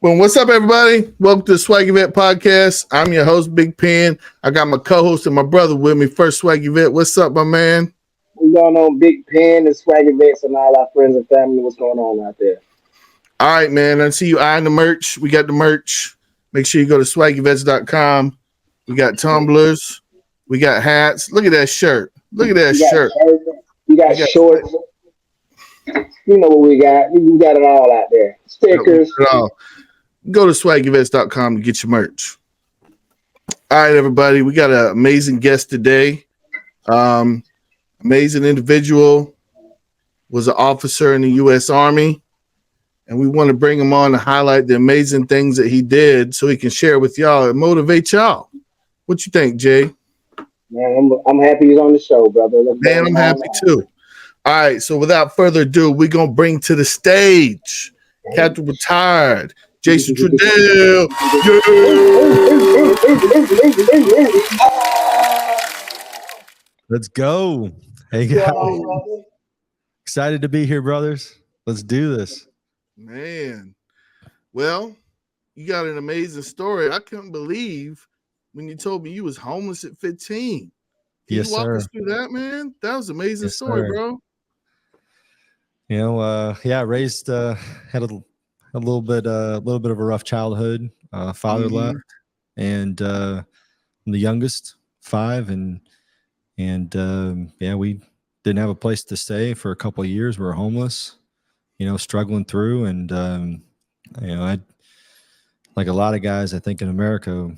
Well, what's up, everybody? Welcome to the Swaggy Vet Podcast. I'm your host, Big Pen. I got my co-host and my brother with me. First, Swaggy Vet. What's up, my man? What's going on, Big Pen, and Swaggy Vets, and all our friends and family? What's going on out there? All right, man. I see you eyeing the merch. We got the merch. Make sure you go to swaggyvets.com. We got tumblers. We got hats. Look at that shirt. Look at that shirt. We got shorts. You know what we got. We got it all out there. Stickers. Go to swaggyvets.com to get your merch. All right, everybody. We got an amazing guest today. Amazing individual. Was an officer in the U.S. Army. And we want to bring him on to highlight the amazing things that he did so he can share with y'all and motivate y'all. What you think, Jay? Man, I'm happy he's on the show, brother. Man, I'm happy too. All right, so without further ado, we're going to bring to the stage Captain Retired Jason Trudell. Let's go. Hey, guys. Excited to be here, brothers. Let's do this. Man, well, you got an amazing story. I couldn't believe when you told me you was homeless at 15. Yes, you walk sir. us through that, man? That was an amazing story, sir. bro. You know, raised had a little bit of a rough childhood. Father left, and I'm the youngest, 5, and we didn't have a place to stay for a couple of years. We were homeless, struggling through, and I, like a lot of guys, I think in America,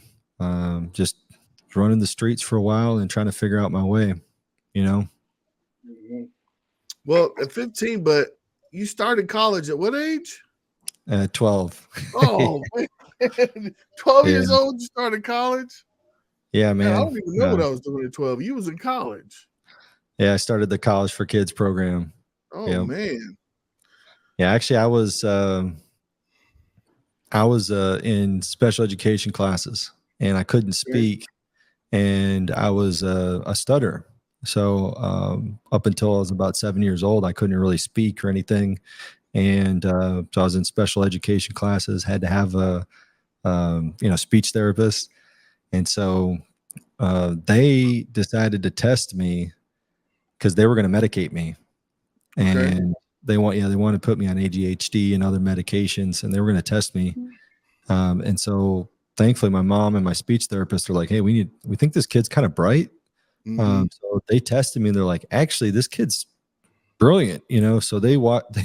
just running the streets for a while and trying to figure out my way, Well, at 15, but you started college at what age? 12. Oh, man. 12 years old, you started college? Yeah, man. I don't even know what I was doing at 12. You was in college. Yeah, I started the College for Kids program. Oh, man. Yeah, actually, I was in special education classes, and I couldn't speak, and I was a stutterer. So up until I was about 7 years old, I couldn't really speak or anything, and so I was in special education classes. Had to have a speech therapist, and so they decided to test me because they were going to medicate me, and they want to put me on ADHD and other medications, and they were going to test me. And so thankfully my mom and my speech therapist are like, hey, we think this kid's kind of bright. So they tested me and they're like, actually, this kid's brilliant, so they walked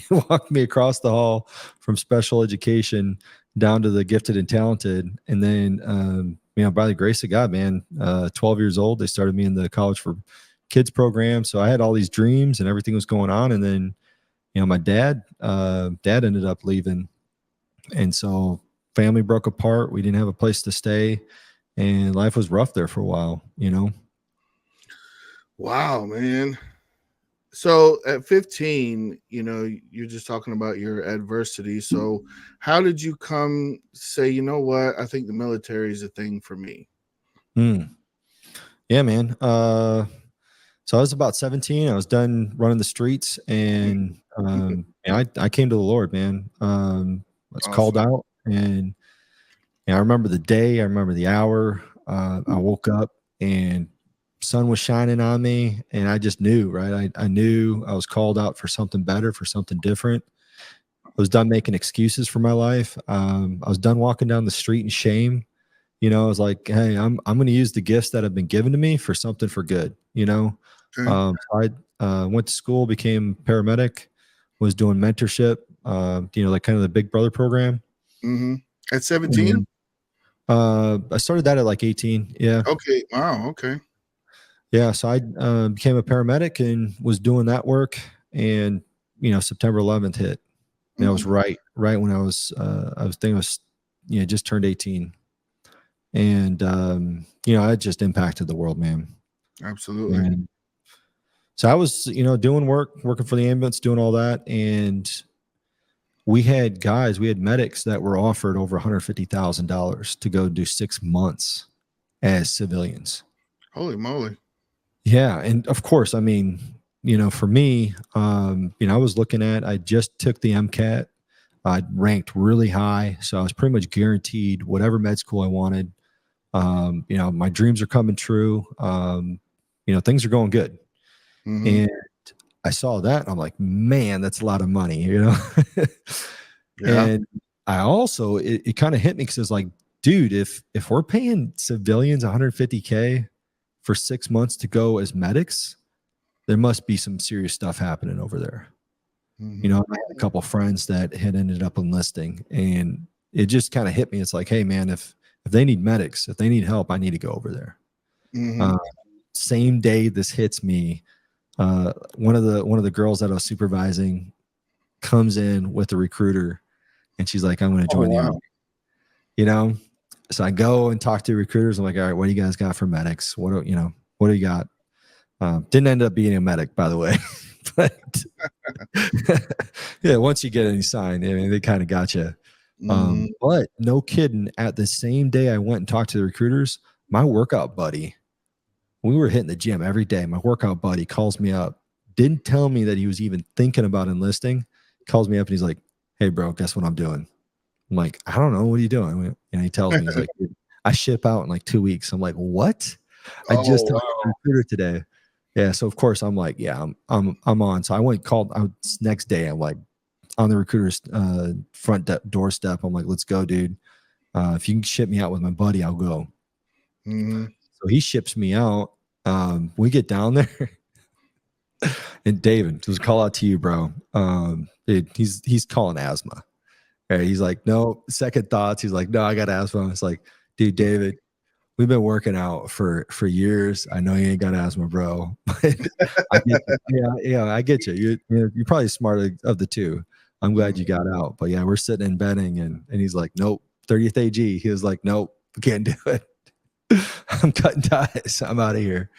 me across the hall from special education down to the gifted and talented. And then, by the grace of God, man, 12 years old, they started me in the College for Kids program. So I had all these dreams and everything was going on. And then, my dad ended up leaving. And so family broke apart. We didn't have a place to stay, and life was rough there for a while, Wow, man. So at 15, you're just talking about your adversity. So how did you come say, you know what, I think the military is a thing for me? Yeah, man. So I was about 17. I was done running the streets, and I came to the Lord, man. I was called out, and I remember the day. I remember the hour. I woke up, and sun was shining on me, and I just knew, right? I knew I was called out for something better, for something different. I was done making excuses for my life. I was done walking down the street in shame. I was like, hey, I'm going to use the gifts that have been given to me for something for good, So I went to school, became paramedic, was doing mentorship, like kind of the Big Brother program. At 17? I started that at like 18. Yeah. Okay. Wow. Okay. Yeah. So I became a paramedic and was doing that work. And, September 11th hit. And that was right when I just turned 18. And, I just impacted the world, man. Absolutely. And so I was, doing working for the ambulance, doing all that. And we had medics that were offered over $150,000 to go do 6 months as civilians. Holy moly. Yeah. And of course, I mean, for me, I was looking at, I just took the MCAT. I ranked really high, so I was pretty much guaranteed whatever med school I wanted. You know, my dreams are coming true. You know, things are going good. Mm-hmm. And I saw that, and I'm like, man, that's a lot of money, you know? Yeah. And I also, it kind of hit me because it's like, dude, if we're paying civilians $150K for 6 months to go as medics, there must be some serious stuff happening over there. Mm-hmm. You know, I had a couple friends that had ended up enlisting, and it just kind of hit me. It's like, hey, man, if they need medics, if they need help, I need to go over there. Mm-hmm. Same day this hits me, one of the girls that I was supervising comes in with a recruiter, and she's like, I'm going to join the Army. You know, so I go and talk to recruiters. I'm like, all right, what do you guys got for medics? What do you got? Didn't end up being a medic, by the way. But yeah, once you get any sign, I mean, they kind of got you. But no kidding, at the same day I went and talked to the recruiters, my workout buddy, we were hitting the gym every day. My workout buddy calls me up, didn't tell me that he was even thinking about enlisting, calls me up and he's like, hey, bro, guess what I'm doing? I'm like, I don't know. What are you doing? And he tells me, he's like, I ship out in like 2 weeks. I'm like, what? I just talked to the recruiter today. Yeah. So of course I'm like, yeah, I'm on. So I went next day. I'm like on the recruiter's front doorstep. I'm like, let's go, dude. If you can ship me out with my buddy, I'll go. Mm-hmm. So he ships me out. We get down there, and David, just call out to you, bro. Dude, he's calling asthma. Right? He's like, no, second thoughts. He's like, no, I got asthma. It's like, dude, David, we've been working out for years. I know you ain't got asthma, bro. But I get you. I get you. You're probably smarter of the two. I'm glad you got out. But yeah, we're sitting in bedding, and he's like, nope, 30th AG. He was like, nope, can't do it. I'm cutting ties. I'm out of here.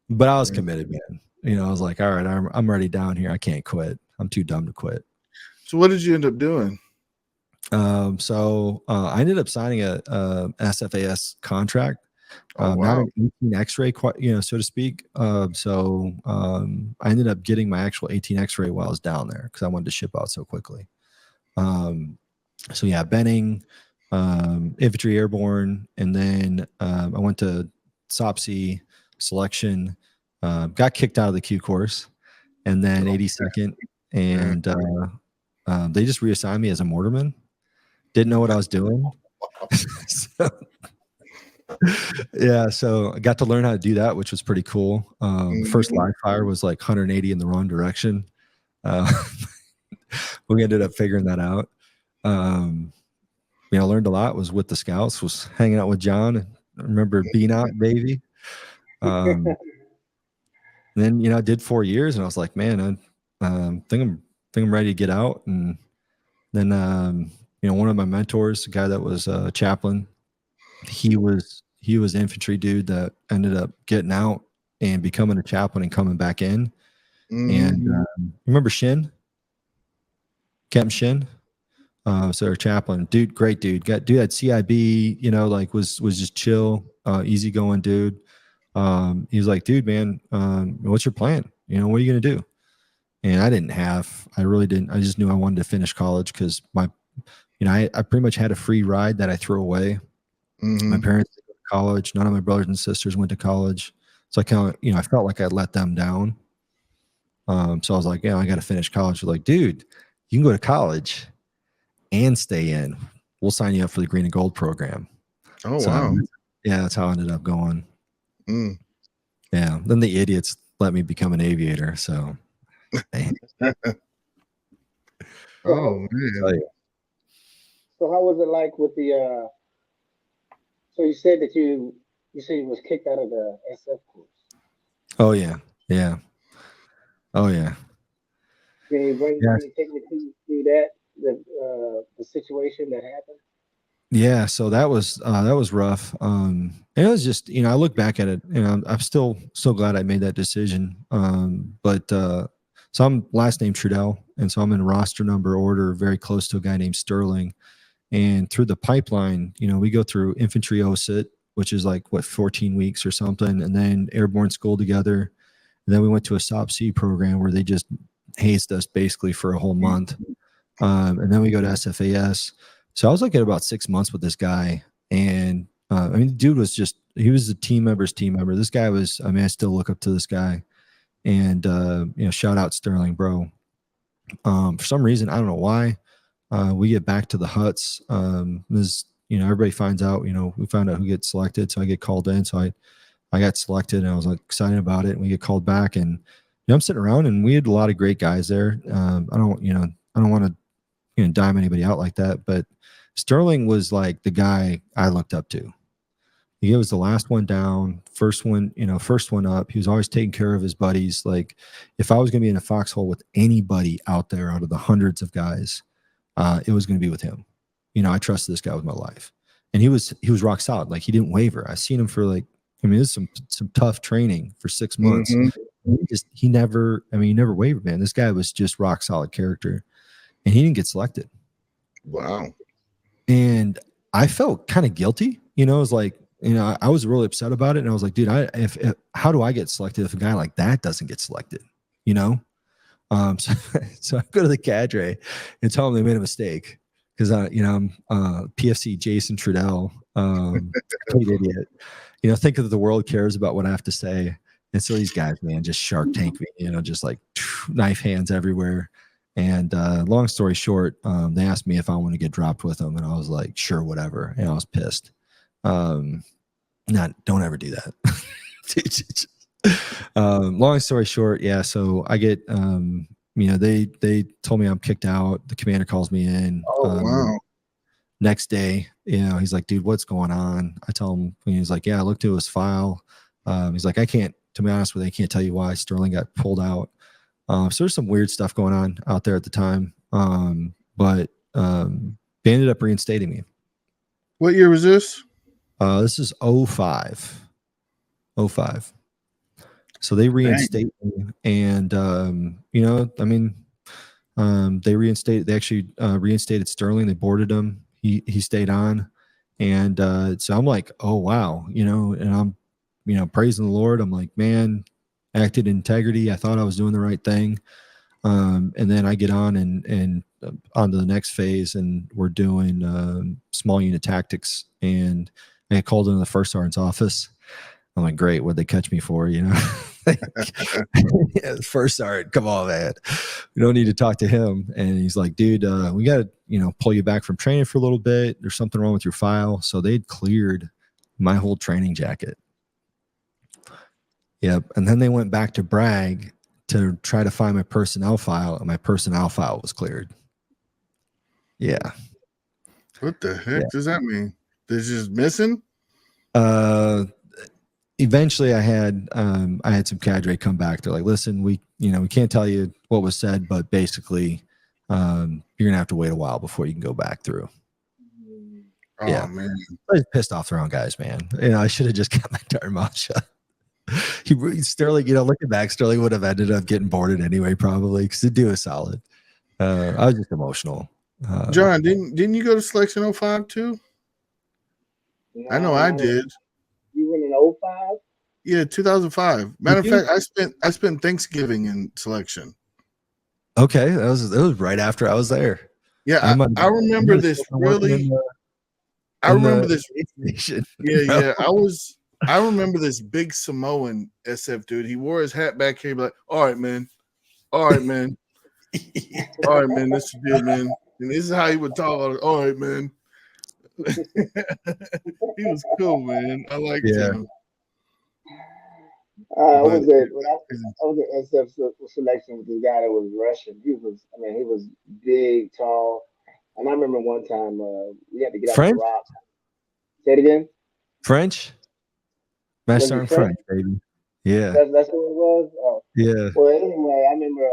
But I was committed, man. You know, I was like, all right, I'm already down here. I can't quit. I'm too dumb to quit. So what did you end up doing? So I ended up signing a SFAS contract. Not an 18 X-ray, so to speak. So I ended up getting my actual 18 X-ray while I was down there because I wanted to ship out so quickly. So yeah, Benning, infantry airborne, and then I went to SOPC selection, got kicked out of the Q course, and then 82nd, and they just reassigned me as a mortarman. Didn't know what I was doing. So I got to learn how to do that, which was pretty cool. First live fire was like 180 in the wrong direction. We ended up figuring that out. I learned a lot. Was with the scouts, was hanging out with John. I remember being out, baby. Then I did 4 years, and I was like, man, I think I'm ready to get out. And then one of my mentors, the guy that was a chaplain, he was infantry dude that ended up getting out and becoming a chaplain and coming back in. And remember Shin, Captain Shin? So our chaplain, dude, great dude. Dude had CIB, was just chill, easygoing dude. He was like, dude, man, what's your plan? What are you gonna do? And I really didn't. I just knew I wanted to finish college because I pretty much had a free ride that I threw away. My parents didn't go to college. None of my brothers and sisters went to college. So I kind of, I felt like I let them down. So I was like, I got to finish college. They're like, dude, you can go to college and stay in. We'll sign you up for the green and gold program. Oh, so, wow. Yeah, that's how I ended up going. Yeah. Then the idiots let me become an aviator. So. Oh, man. So how was it like with the so you said that you said you was kicked out of the SF course? Oh yeah. Oh yeah. Can you take me through that, the situation that happened? Yeah, so that was rough. And it was just, I look back at it, I'm still so glad I made that decision. So I'm last name Trudell, and so I'm in roster number order very close to a guy named Sterling. And through the pipeline, we go through infantry OSIT, which is like 14 weeks or something, and then airborne school together. And then we went to a SOPC program where they just hazed us basically for a whole month. And then we go to SFAS. So I was like at about 6 months with this guy. And I mean, the dude was he was a team member. This guy was, I mean, I still look up to this guy. And, shout out Sterling, bro. For some reason, I don't know why, we get back to the huts. Everybody finds out, we found out who gets selected. So I get called in. So I got selected and I was like excited about it. And we get called back and, I'm sitting around and we had a lot of great guys there. I don't want to, dime anybody out like that, but Sterling was like the guy I looked up to. He was the last one down, first one up. He was always taking care of his buddies. Like if I was going to be in a foxhole with anybody out there out of the hundreds of guys, it was going to be with him. I trusted this guy with my life, and he was rock solid. Like he didn't waver. I seen him for this is some tough training for 6 months. Mm-hmm. He never wavered, man. This guy was just rock solid character, and he didn't get selected. Wow. And I felt kind of guilty. It was like, I was really upset about it. And I was like, dude, how do I get selected if a guy like that doesn't get selected? So I go to the cadre and tell them they made a mistake. Cause I'm PFC Jason Trudell, complete idiot. Think of the world cares about what I have to say. And so these guys, man, just Shark Tank me, just like knife hands everywhere. And long story short, they asked me if I want to get dropped with them. And I was like, sure, whatever. And I was pissed. Don't ever do that. Long story short, yeah. So I get, they told me I'm kicked out. The commander calls me in. Wow. Next day, he's like, dude, what's going on? I tell him, he's like, yeah, I looked at his file. He's like, to be honest with you, I can't tell you why Sterling got pulled out. So there's some weird stuff going on out there at the time. But they ended up reinstating me. What year was this? This is 05. So they reinstate me, and they actually reinstated Sterling. They boarded him. He stayed on, and so I'm like, oh wow, and I'm praising the Lord. I'm like, man, acted in integrity. I thought I was doing the right thing. And then I get on and on to the next phase, and we're doing small unit tactics, and I get called into the first sergeant's office. I'm like, great, what'd they catch me for? Yeah, first sergeant, come on, man. We don't need to talk to him. And he's like, dude, we got to, pull you back from training for a little bit. There's something wrong with your file. So they'd cleared my whole training jacket. Yep. And then they went back to brag to try to find my personnel file, and my personnel file was cleared. Yeah. What the heck does that mean? They're just missing? Eventually I had some cadre come back. They're like, listen, we can't tell you what was said, but basically you're gonna have to wait a while before you can go back through. Oh yeah, man. I was pissed off the wrong guys, man. I should have just kept my darn mouth shut. Sterling, looking back, Sterling would have ended up getting boarded anyway, probably, because the dude was solid. I was just emotional. John, didn't you go to selection 05 too? No, I know I did. You went in 05? Yeah, 2005. Matter of fact, I spent Thanksgiving in selection. Okay, that was right after I was there. Yeah, I remember this really. I remember this. Yeah. I remember this big Samoan SF dude. He wore his hat back here, like, all right, man. All right, man. All right, man. This is good, man. And this is how he would talk. All right, man. He was cool, man. I liked him. I was at SF selection with this guy that was Russian. He was big, tall. And I remember one time we had to get out the rock. Say it again. French? Master Sergeant French, baby. Yeah. That's what it was? Oh. Yeah. Well, anyway, I remember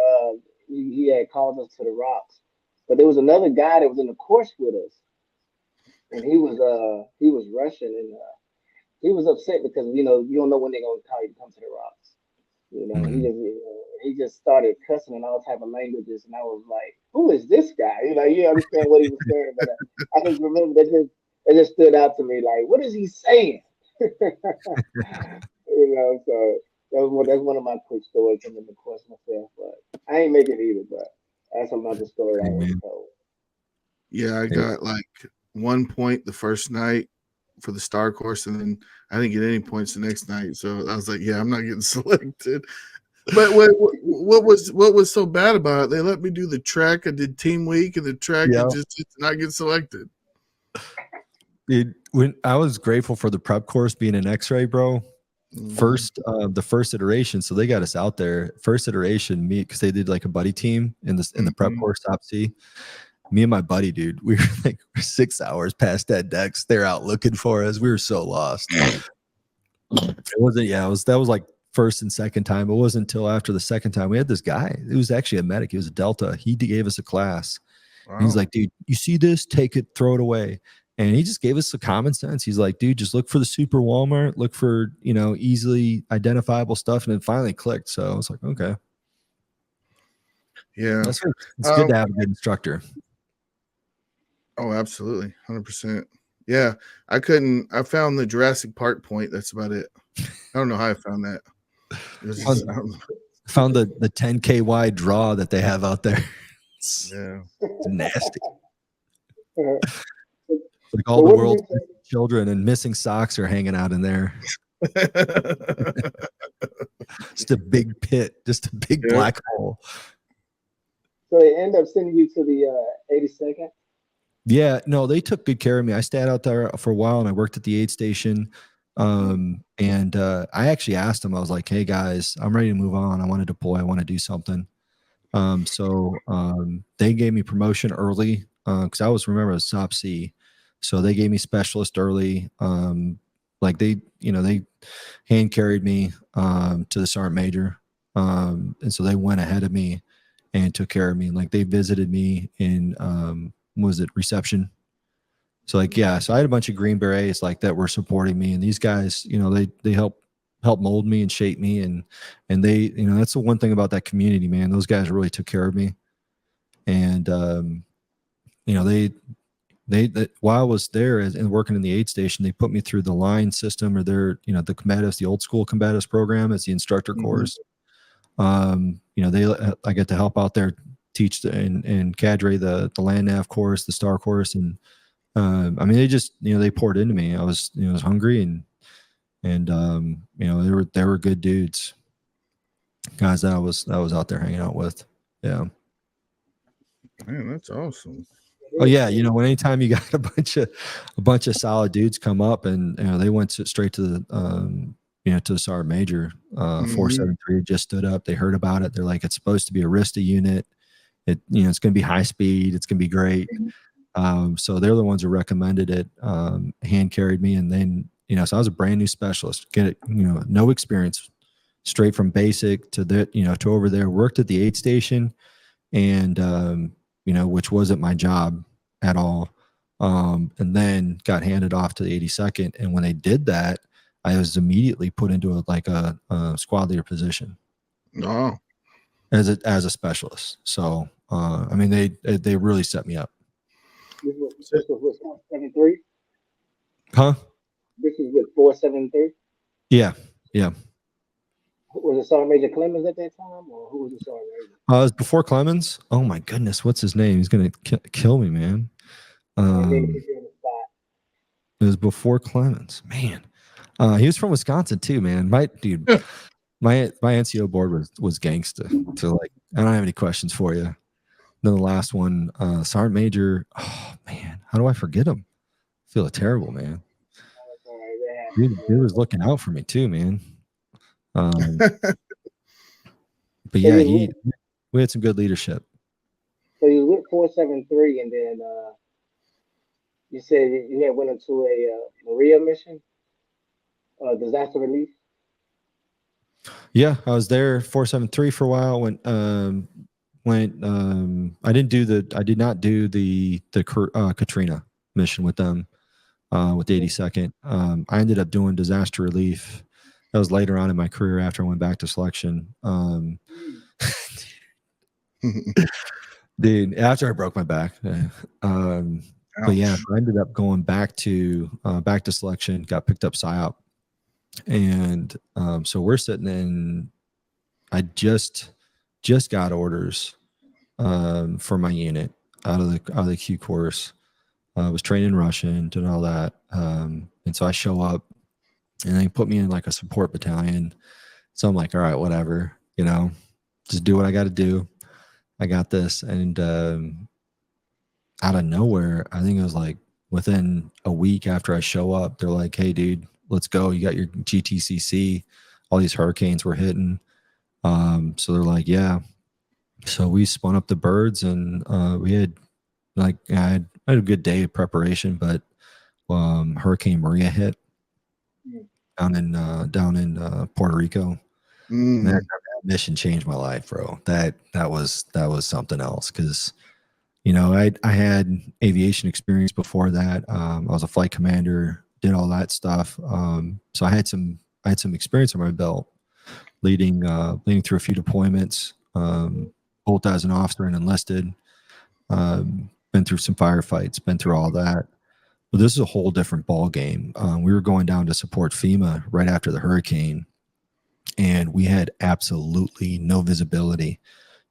he had called us to the rocks. But there was another guy that was in the course with us. And he was Russian, and he was upset because you don't know when they're gonna call you to come to the rocks. He just started cussing in all type of languages, and I was like, "Who is this guy?" You understand what he was saying, but I just remember it just stood out to me. Like, what is he saying? So that's one of my quick stories coming in the course myself. But I ain't make it either. But that's another story I was told. Yeah, I got like 1 point the first night for the star course, and then I didn't get any points the next night. So I was like, yeah, I'm not getting selected. But what was so bad about it? They let me do the track. I did team week and the track and just did not get selected. When I was grateful for the prep course being an X-ray, bro. The first iteration, so they got us out there. First iteration, me, because they did like a buddy team in the prep course top C. Me and my buddy, dude, we were like 6 hours past that decks. They're out looking for us. We were so lost. It wasn't. Yeah, that was like first and second time. It wasn't until after the second time we had this guy. It was actually a medic. He was a Delta. He gave us a class. Wow. He's like, dude, you see this? Take it, throw it away. And he just gave us the common sense. He's like, dude, just look for the super Walmart, look for, easily identifiable stuff. And it finally clicked. So I was like, okay. Yeah. It's good to have a good instructor. Oh, absolutely. 100%. Yeah. I found the Jurassic Park point. That's about it. I don't know how I found that. Found the 10K wide draw that they have out there. Yeah. It's nasty. Like all the world's children and missing socks are hanging out in there. Just a big pit, just a big black hole. So they end up sending you to the 82nd? Yeah, no, they took good care of me. I stayed out there for a while and I worked at the aid station. I actually asked them, I was like, hey guys, I'm ready to move on. I want to deploy. I want to do something. So they gave me promotion early because I was SOP C. So they gave me specialist early. Like they hand carried me to the sergeant major. And so they went ahead of me and took care of me. Like they visited me in reception. So like, yeah, so I had a bunch of Green Berets like that were supporting me, and these guys, they help mold me and shape me. And they, that's the one thing about that community, man. Those guys really took care of me. And, they while I was there and working in the aid station, they put me through the line system or the combatives, the old school combatives program as the instructor course. I get to help out there, teach and cadre the land nav course, the star course. And, they just, they poured into me. I was hungry and they were good dudes, guys that I was out there hanging out with. Yeah. Man, that's awesome. Oh yeah, anytime you got a bunch of solid dudes come up and they went straight to the to the sergeant major. 473 just stood up. They heard about it. They're like, it's supposed to be a RISTA unit. It's going to be high speed. It's going to be great. So they're the ones who recommended it. Hand carried me, and then so I was a brand new specialist. Get it, no experience, straight from basic to to over there. Worked at the aid station, and which wasn't my job at all. And then got handed off to the 82nd. And when they did that, I was immediately put into a squad leader position. Oh. As a specialist. So, they really set me up. This was with 473? Huh? This is with 473? Yeah. Yeah. Was it Sergeant Major Clemens at that time, or who was the Sergeant Major? It was before Clemens. Oh my goodness, what's his name? He's gonna kill me, man. It was before Clemens, man. He was from Wisconsin too, man. My NCO board was gangsta. So like, I don't have any questions for you. Then the last one, Sergeant Major. Oh man, how do I forget him? I feel terrible, man. Dude was looking out for me too, man. But yeah, we had some good leadership. So you went 473, and then you said you had went into a Maria mission, disaster relief. Yeah, I was there 473 for a while. I did not do the Katrina mission with them with the 82nd. I ended up doing disaster relief. That was later on in my career after I went back to selection. Dude, after I broke my back. But yeah, I ended up going back to selection, got picked up PSYOP. And so we're sitting in, I just got orders for my unit. out of the Q course. Was trained in Russian, did all that. And so I show up and they put me in like a support battalion. So I'm like, all right, whatever, just do what I got to do. I got this. And out of nowhere, I think it was like within a week after I show up, they're like, hey, dude, let's go. You got your GTCC. All these hurricanes were hitting. So they're like, yeah. So we spun up the birds and we had I had a good day of preparation, but Hurricane Maria hit down in Puerto Rico. That mission changed my life, bro. That was something else because I had aviation experience before that. I was a flight commander, did all that stuff. So I had some experience on my belt, leading through a few deployments, both as an officer and enlisted. Been through some firefights, been through all that. But this is a whole different ball game. We were going down to support FEMA right after the hurricane, and we had absolutely no visibility.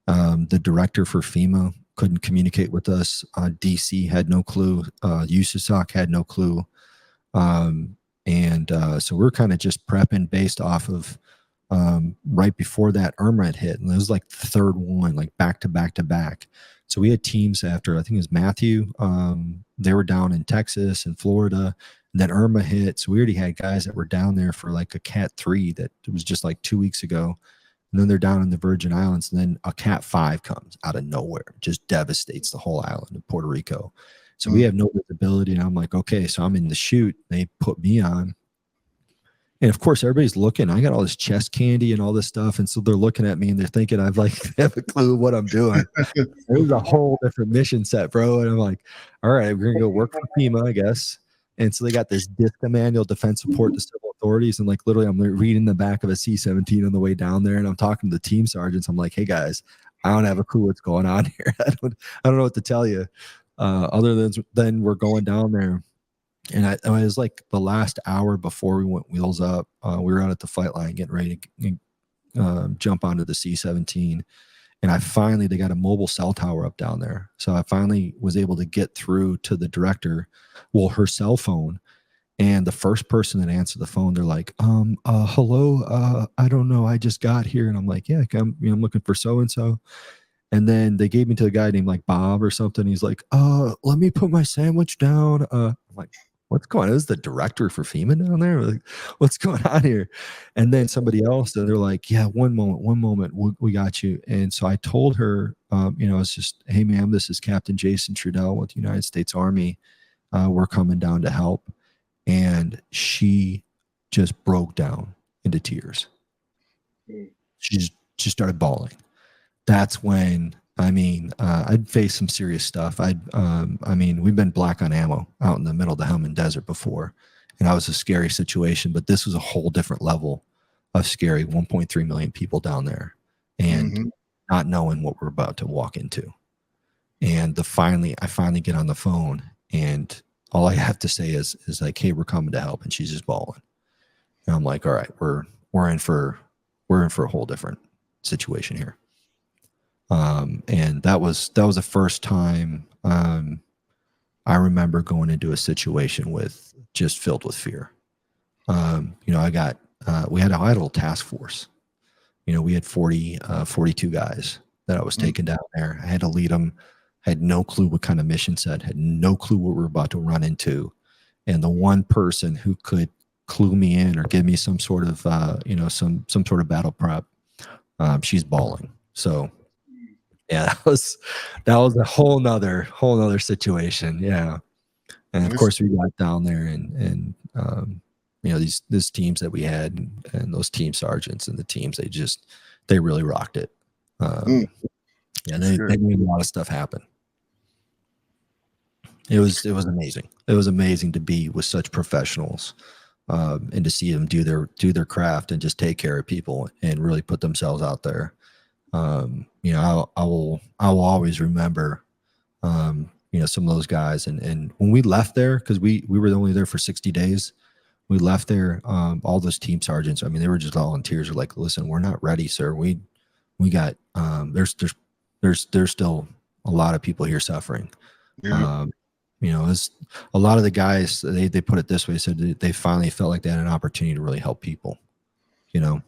The director for FEMA couldn't communicate with us. DC had no clue. USASOC had no clue. So we're kind of just prepping based off of right before that Irma had hit. And it was like the third one, like back to back to back. So we had teams after, I think it was Matthew. They were down in Texas and Florida. And then Irma hit. So we already had guys that were down there for like a Cat 3 that was just like 2 weeks ago. And then they're down in the Virgin Islands. And then a Cat 5 comes out of nowhere, just devastates the whole island of Puerto Rico. So we have no visibility. And I'm like, okay, so I'm in the chute. They put me on. And of course, everybody's looking. I got all this chest candy and all this stuff. And so they're looking at me and they're thinking I have a clue what I'm doing. It was a whole different mission set, bro. And I'm like, all right, we're going to go work for FEMA, I guess. And so they got this DISCA manual, Defense Support to Civil Authorities. And like literally I'm reading the back of a C-17 on the way down there. And I'm talking to the team sergeants. I'm like, hey guys, I don't have a clue what's going on here. I don't know what to tell you. Other than we're going down there. And it was like the last hour before we went wheels up. We were out at the flight line getting ready to jump onto the C-17. And they got a mobile cell tower up down there. So I finally was able to get through to the director, her cell phone. And the first person that answered the phone, they're like, hello, I don't know. I just got here. And I'm like, yeah, I'm looking for so-and-so. And then they gave me to a guy named like Bob or something. He's like, let me put my sandwich down. I'm like, what's going on? Is the director for FEMA down there? Like, what's going on here? And then somebody else, they're like, yeah, one moment, we got you. And so I told her, it's just, hey, ma'am, this is Captain Jason Trudell with the United States Army. We're coming down to help. And she just broke down into tears. She just started bawling. That's when, I'd faced some serious stuff. We've been black on ammo out in the middle of the Helmand Desert before, and that was a scary situation, but this was a whole different level of scary. 1.3 million people down there and not knowing what we're about to walk into. And I finally get on the phone and all I have to say is like, hey, we're coming to help. And she's just bawling. And I'm like, all right, we're in for a whole different situation here. And that was the first time I remember going into a situation just filled with fear. We had a little task force. We had 42 guys that I was taking down there. I had to lead them. Had no clue what kind of mission set. Had no clue what we were about to run into. And the one person who could clue me in or give me some sort of some sort of battle prep, she's bawling. So. Yeah, that was a whole nother situation. Yeah. And of course we got down there and these teams that we had and those team sergeants and the teams, they really rocked it. They made a lot of stuff happen. It was amazing. It was amazing to be with such professionals and to see them do their craft and just take care of people and really put themselves out there. I will always remember, some of those guys. And when we left there, because we were only there for 60 days, we left there, all those team sergeants, they were just volunteers. They're like, listen, we're not ready, sir. We got, there's still a lot of people here suffering. Yeah. You know, it's a lot of the guys, they put it this way, said they finally felt like they had an opportunity to really help people, you know.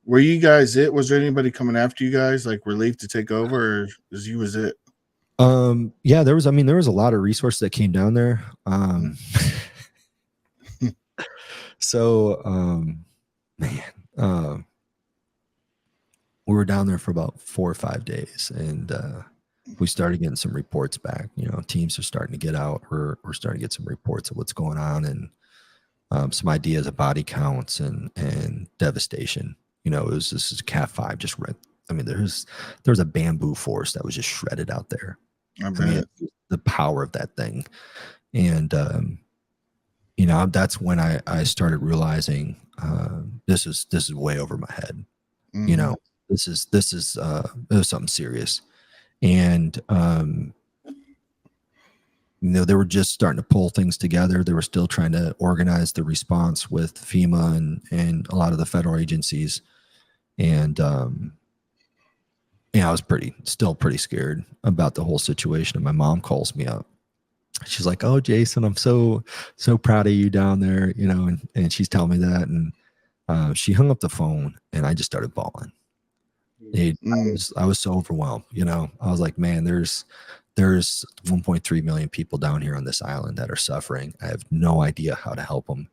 Were you guys it? Was there anybody coming after you guys, like relief to take over, or was it? Yeah, there was a lot of resources that came down there. So man, we were down there for about 4 or 5 days, and we started getting some reports back. You know, teams are starting to get out. We're starting to get some reports of what's going on, and some ideas of body counts and devastation. You know, this is Cat 5 just read. I mean, there was a bamboo forest that was just shredded out there. I mean, the power of that thing. And you know, that's when I started realizing this is way over my head. You know, this is something serious. And you know, they were just starting to pull things together. They were still trying to organize the response with FEMA and a lot of the federal agencies. And yeah, I was still pretty scared about the whole situation. And my mom calls me up. She's like, "Oh, Jason, I'm so proud of you down there," you know, and she's telling me that. And she hung up the phone, and I just started bawling. I was so overwhelmed, you know. I was like, man, there's 1.3 million people down here on this island that are suffering. I have no idea how to help them.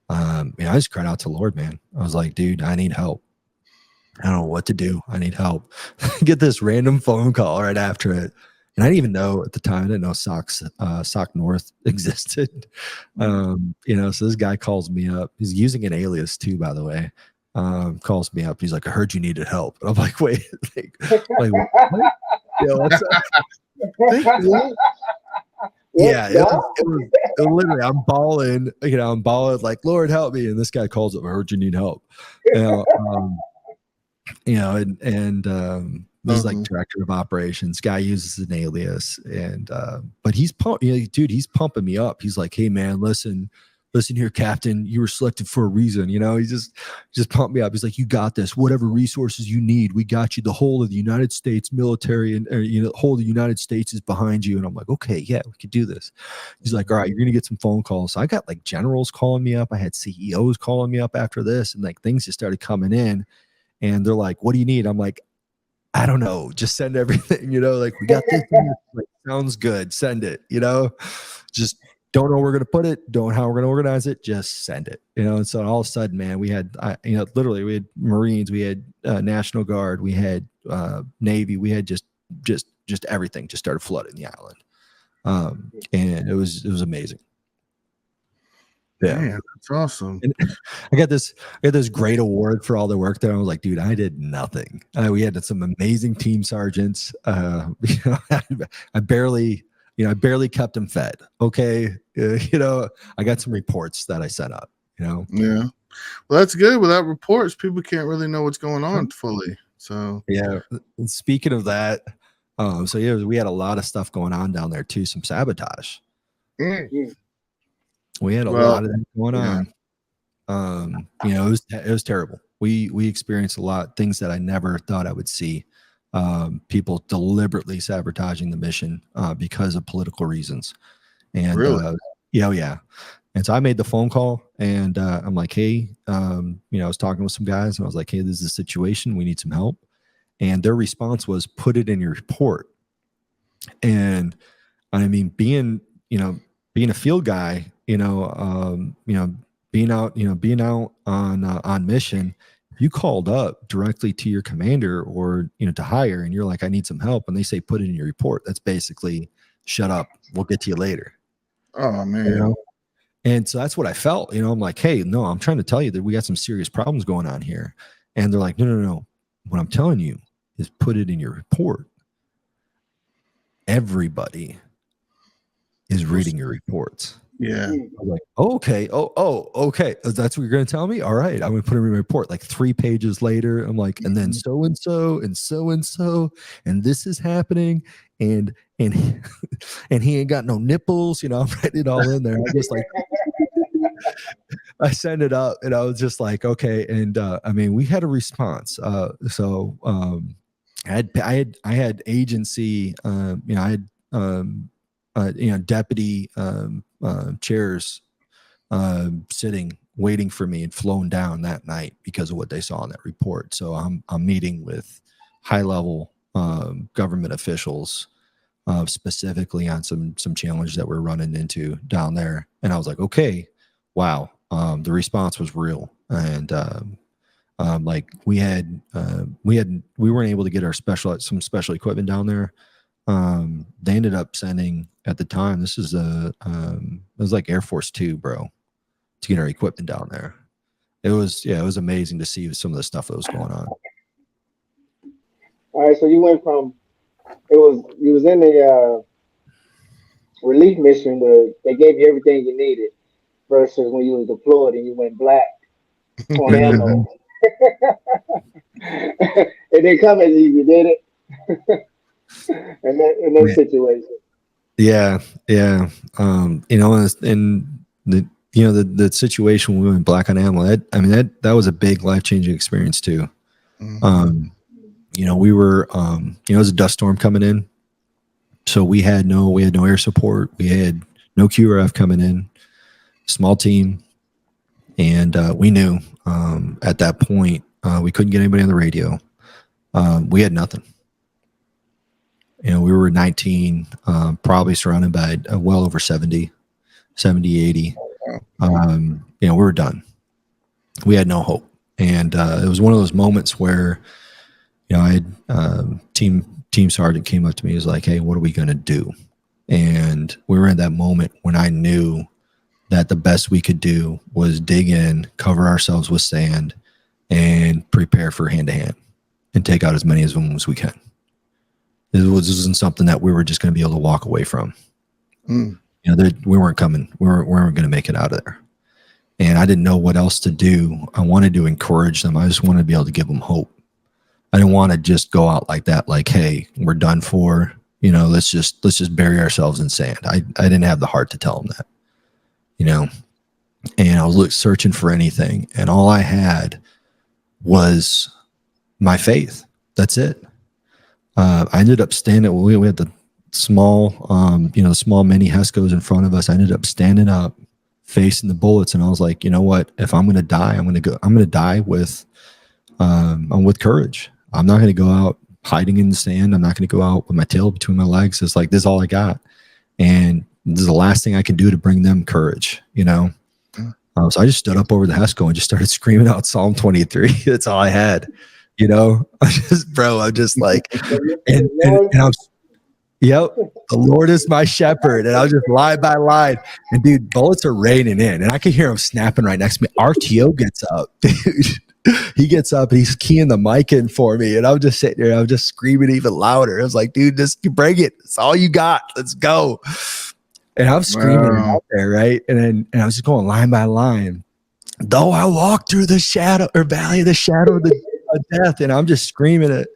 I just cried out to the Lord, man. I was like, dude, I need help. I don't know what to do. I need help. Get this random phone call right after it. And I didn't even know at the time, I didn't know SOC North existed. You know, so this guy calls me up. He's using an alias too, by the way. Calls me up. He's like, "I heard you needed help." And I'm like, "Wait, like what? Yeah, what's up?" Yeah, it was literally, I'm bawling, you know, like, "Lord, help me." And this guy calls up, "I heard you need help." You know, and this is like director of operations. Guy uses an alias, and but he's he's pumping me up. He's like, "Hey man, listen here, Captain, you were selected for a reason." You know, he just pumped me up. He's like, "You got this. Whatever resources you need, we got you. The whole of the United States military and you know, the whole of the United States is behind you." And I'm like, "Okay, yeah, we could do this." He's like, "All right, you're gonna get some phone calls." So I got like generals calling me up. I had CEOs calling me up after this, and like things just started coming in. And they're like, "What do you need?" I'm like, "I don't know. Just send everything, you know, like we got this. Like, sounds good. Send it, you know, just don't know where we're going to put it. Don't know how we're going to organize it. Just send it, you know?" And so all of a sudden, man, we had, you know, literally we had Marines, we had National Guard, we had Navy, we had just everything just started flooding the island. And it was amazing. Yeah, man, that's awesome. And I got this great award for all the work there. I was like, dude, I did nothing. We had some amazing team sergeants. You know, I barely kept them fed. Okay, you know, I got some reports that I set up. You know, yeah. Well, that's good. Without reports, people can't really know what's going on fully. So yeah. And speaking of that, so yeah, we had a lot of stuff going on down there too. Some sabotage. We had a lot of that going on. You know, it was terrible. We experienced a lot things that I never thought I would see. People deliberately sabotaging the mission because of political reasons. And really? Yeah. And so I made the phone call, and I'm like, "Hey," you know, I was talking with some guys, and I was like, "Hey, this is a situation. We need some help." And their response was, "Put it in your report." And I mean, being a field guy, you know, being out on mission, if you called up directly to your commander or, you know, to hire, and you're like, "I need some help," and they say, "Put it in your report," that's basically, "Shut up, we'll get to you later." Oh man. You know? And so that's what I felt. You know, I'm like, "Hey, no, I'm trying to tell you that we got some serious problems going on here." And they're like, "No. What I'm telling you is put it in your report." Everybody is reading your reports. Yeah. I'm like, "Oh, okay. Oh, okay. That's what you're going to tell me? All right. I'm going to put it in my report." Like 3 pages later, I'm like, "And then so-and-so and so-and-so, and this is happening. And he ain't got no nipples." You know, I'm writing it all in there. I just like, I send it up, and I was just like, okay. And I mean, we had a response. So I had agency, I had deputy chairs sitting waiting for me and flown down that night because of what they saw in that report. So I'm meeting with high level government officials specifically on some challenges that we're running into down there. And I was like, okay, wow. The response was real. And like we weren't able to get some special equipment down there. They ended up sending at the time, this is it was like Air Force 2, bro, to get our equipment down there. It was amazing to see some of the stuff that was going on. All right, so you went from you was in the relief mission where they gave you everything you needed versus when you was deployed and you went black on ammo. It didn't come as easy, did it? in that situation. Yeah. And the situation when we went black on ammo, that was a big life-changing experience too. We were it was a dust storm coming in. So we had no air support. We had no QRF coming in, small team. And we knew at that point we couldn't get anybody on the radio. We had nothing. We were 19, probably surrounded by well over 70, 80. We were done. We had no hope. And it was one of those moments where, I had team sergeant came up to me. He was like, hey, what are we going to do? And we were in that moment when I knew that the best we could do was dig in, cover ourselves with sand, and prepare for hand-to-hand and take out as many of them as we can. This wasn't something that we were just going to be able to walk away from. We weren't coming. We weren't going to make it out of there. And I didn't know what else to do. I wanted to encourage them. I just wanted to be able to give them hope. I didn't want to just go out like that, like, hey, we're done for. Let's just bury ourselves in sand. I didn't have the heart to tell them that. And I was searching for anything, and all I had was my faith. That's it. I ended up standing. We had the small, the small mini Hescos in front of us. I ended up standing up, facing the bullets, and I was like, you know what? If I'm going to die, I'm going to die with courage. I'm not going to go out hiding in the sand. I'm not going to go out with my tail between my legs. It's like, this is all I got, and this is the last thing I can do to bring them courage. So I just stood up over the Hesco and just started screaming out Psalm 23. That's all I had. I'm just like, and I was, yep, the Lord is my shepherd. And I was just line by line. And dude, bullets are raining in. And I could hear him snapping right next to me. RTO gets up, dude. He gets up and he's keying the mic in for me. And I'm just sitting there. I'm just screaming even louder. I was like, dude, just bring it. It's all you got. Let's go. And I'm screaming out there, right? And I was just going line by line. Though I walk through the shadow or valley of the shadow of death, and I'm just screaming it.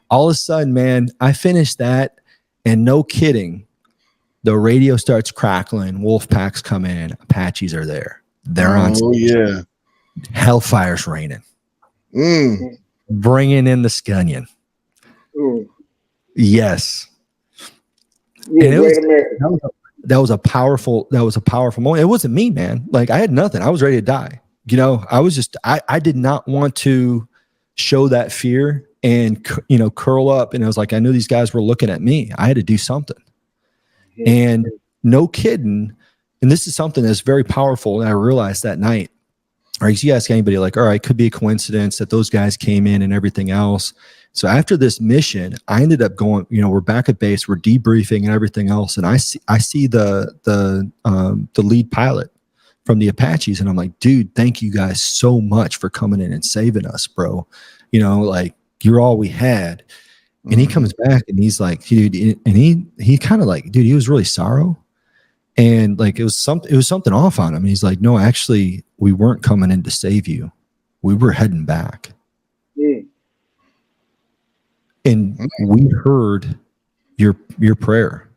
All of a sudden, man, I finished that, and no kidding, the radio starts crackling. Wolf packs come in. Apaches are there. They're on stage. Yeah. Hellfire's raining. Bringing in the scunion. Yes. And that was a powerful moment. It wasn't me, man. Like, I had nothing. I was ready to die. I did not want to show that fear and, curl up. And I was like, I knew these guys were looking at me. I had to do something. And no kidding. And this is something that's very powerful. And I realized that night, or you ask anybody, like, all right, it could be a coincidence that those guys came in and everything else. So after this mission, I ended up going, we're back at base, we're debriefing and everything else. And I see the lead pilot from the Apaches. And I'm like, dude, thank you guys so much for coming in and saving us, bro. Like, you're all we had. And he comes back and he's like, dude, and he kind of like, dude, he was really sorrow. And like, it was something off on him. And he's like, no, actually, we weren't coming in to save you. We were heading back. And we heard your prayer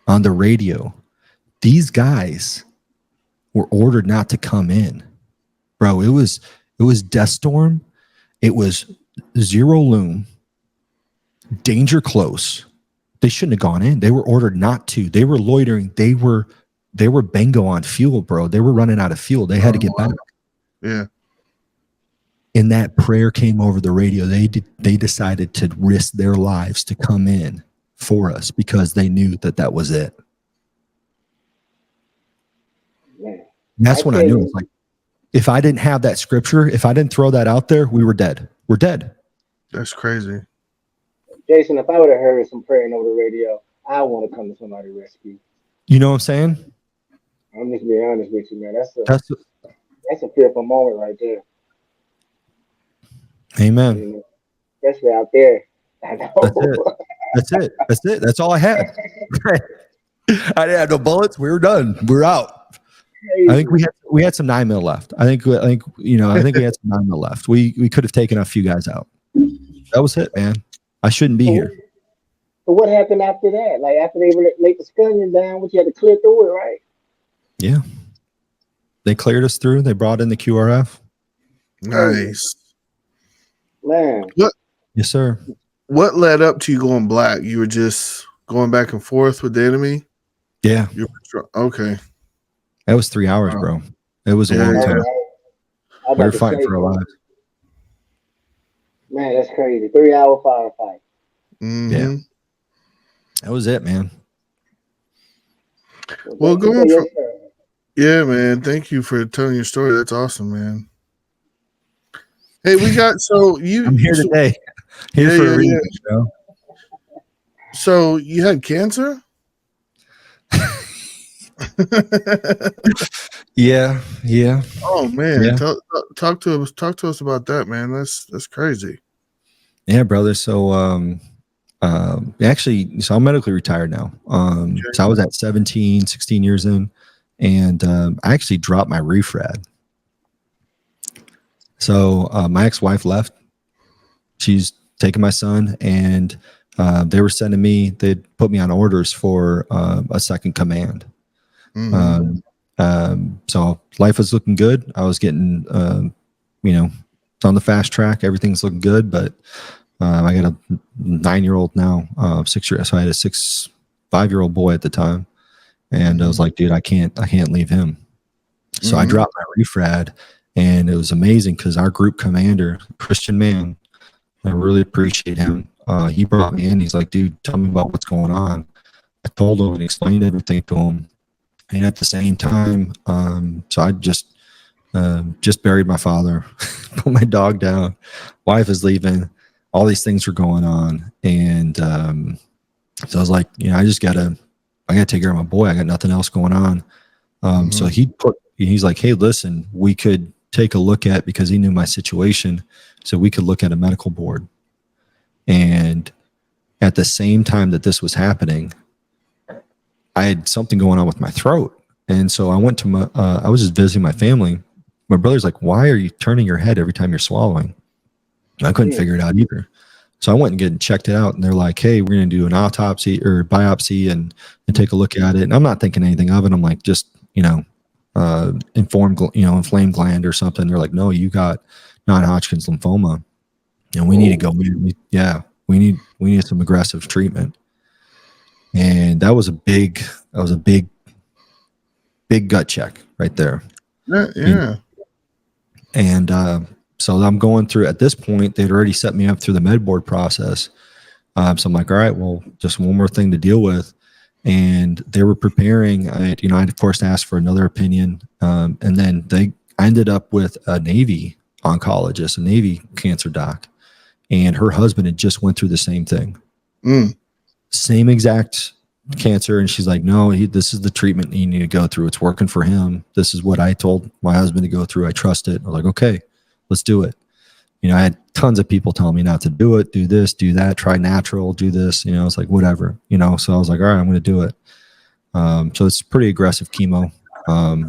on the radio. These guys were ordered not to come in, bro. It was death storm. It was zero loom. danger close. They shouldn't have gone in. They were ordered not to. They were loitering. They were bingo on fuel, bro. They were running out of fuel. They had to get back. Yeah. And that prayer came over the radio. They decided to risk their lives to come in for us because they knew that was it. Man. And that's when I knew, it's like, if I didn't have that scripture, if I didn't throw that out there, we were dead. We're dead. That's crazy. Jason, if I would have heard some praying over the radio, I want to come to somebody's rescue. You know what I'm saying? I'm just being honest with you, man. That's a fearful moment right there. Amen. You know, especially out there. I know. That's it. That's all I had. I didn't have no bullets. We were done. We're out. Crazy. I think we had some 9mm left. I think we had some 9mm left. We could have taken a few guys out. That was it, man. I shouldn't be here. But what happened after that? Like after they laid the scunion down, you had to clear through it, right? Yeah. They cleared us through. They brought in the QRF. Nice. Man. What? Yes, sir. What led up to you going black? You were just going back and forth with the enemy? Yeah. Okay. That was 3 hours, bro. It was a long time. We were fighting for our lives. Man, that's crazy. 3-hour firefight. Mm-hmm. Yeah. That was it, man. Well, going from, yeah, man. Thank you for telling your story. That's awesome, man. Hey, we got I'm here today. Here for a reason, bro. So you had cancer? Yeah. Oh man, yeah. Talk to us about that, man. That's crazy. Yeah, brother. So actually, so I'm medically retired now. So I was at 16 years in, and I actually dropped my refrad. So my ex-wife left. She's taking my son, and they were sending me. They'd put me on orders for a second command. Mm-hmm. So life was looking good. I was getting, it's on the fast track. Everything's looking good, but I got a 9-year-old now, 6 years. So I had a 5-year-old boy at the time, and I was like, dude, I can't leave him. So I dropped my refrad, and it was amazing because our group commander, Christian man, I really appreciate him. He brought me in. He's like, dude, tell me about what's going on. I told him and explained everything to him. And at the same time, so I just buried my father, put my dog down, wife is leaving, all these things were going on. And so I was like, I gotta take care of my boy. I got nothing else going on. So he's like, hey, listen, we could take a look at, because he knew my situation, so we could look at a medical board. And at the same time that this was happening, I had something going on with my throat. And so I went to I was just visiting my family. My brother's like, why are you turning your head every time you're swallowing? And I couldn't figure it out either. So I went and checked it out, and they're like, hey, we're going to do an autopsy or biopsy and take a look at it. And I'm not thinking anything of it. I'm like, just, inflamed gland or something. They're like, no, you got non-Hodgkin's lymphoma, and we need to go. We need some aggressive treatment. And that was a big gut check right there. Yeah. And so I'm going through, at this point, they'd already set me up through the med board process. So I'm like, all right, well, just one more thing to deal with. And they were preparing, I of course asked for another opinion. And then I ended up with a Navy oncologist, a Navy cancer doc, and her husband had just went through the same thing. Same exact cancer. And she's like, no, this is the treatment you need to go through. It's working for him. This is what I told my husband to go through. I trust it. I was like, okay, let's do it. I had tons of people telling me not to do it, do this, do that, try natural, do this, it's like, whatever, so I was like, all right, I'm going to do it. So it's pretty aggressive chemo,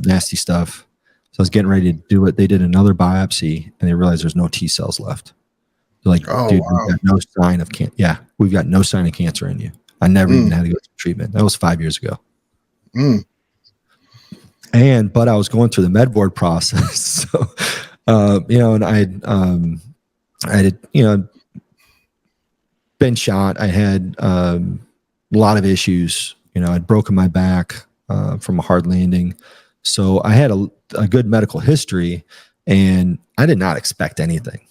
nasty stuff. So I was getting ready to do it. They did another biopsy, and they realized there's no T cells left. They're like, dude, wow. We've got no sign of cancer. Yeah, we've got no sign of cancer in you. I never even had to go through treatment. That was 5 years ago. But I was going through the med board process. So, and I had, been shot. I had a lot of issues. I'd broken my back from a hard landing. So I had a good medical history, and I did not expect anything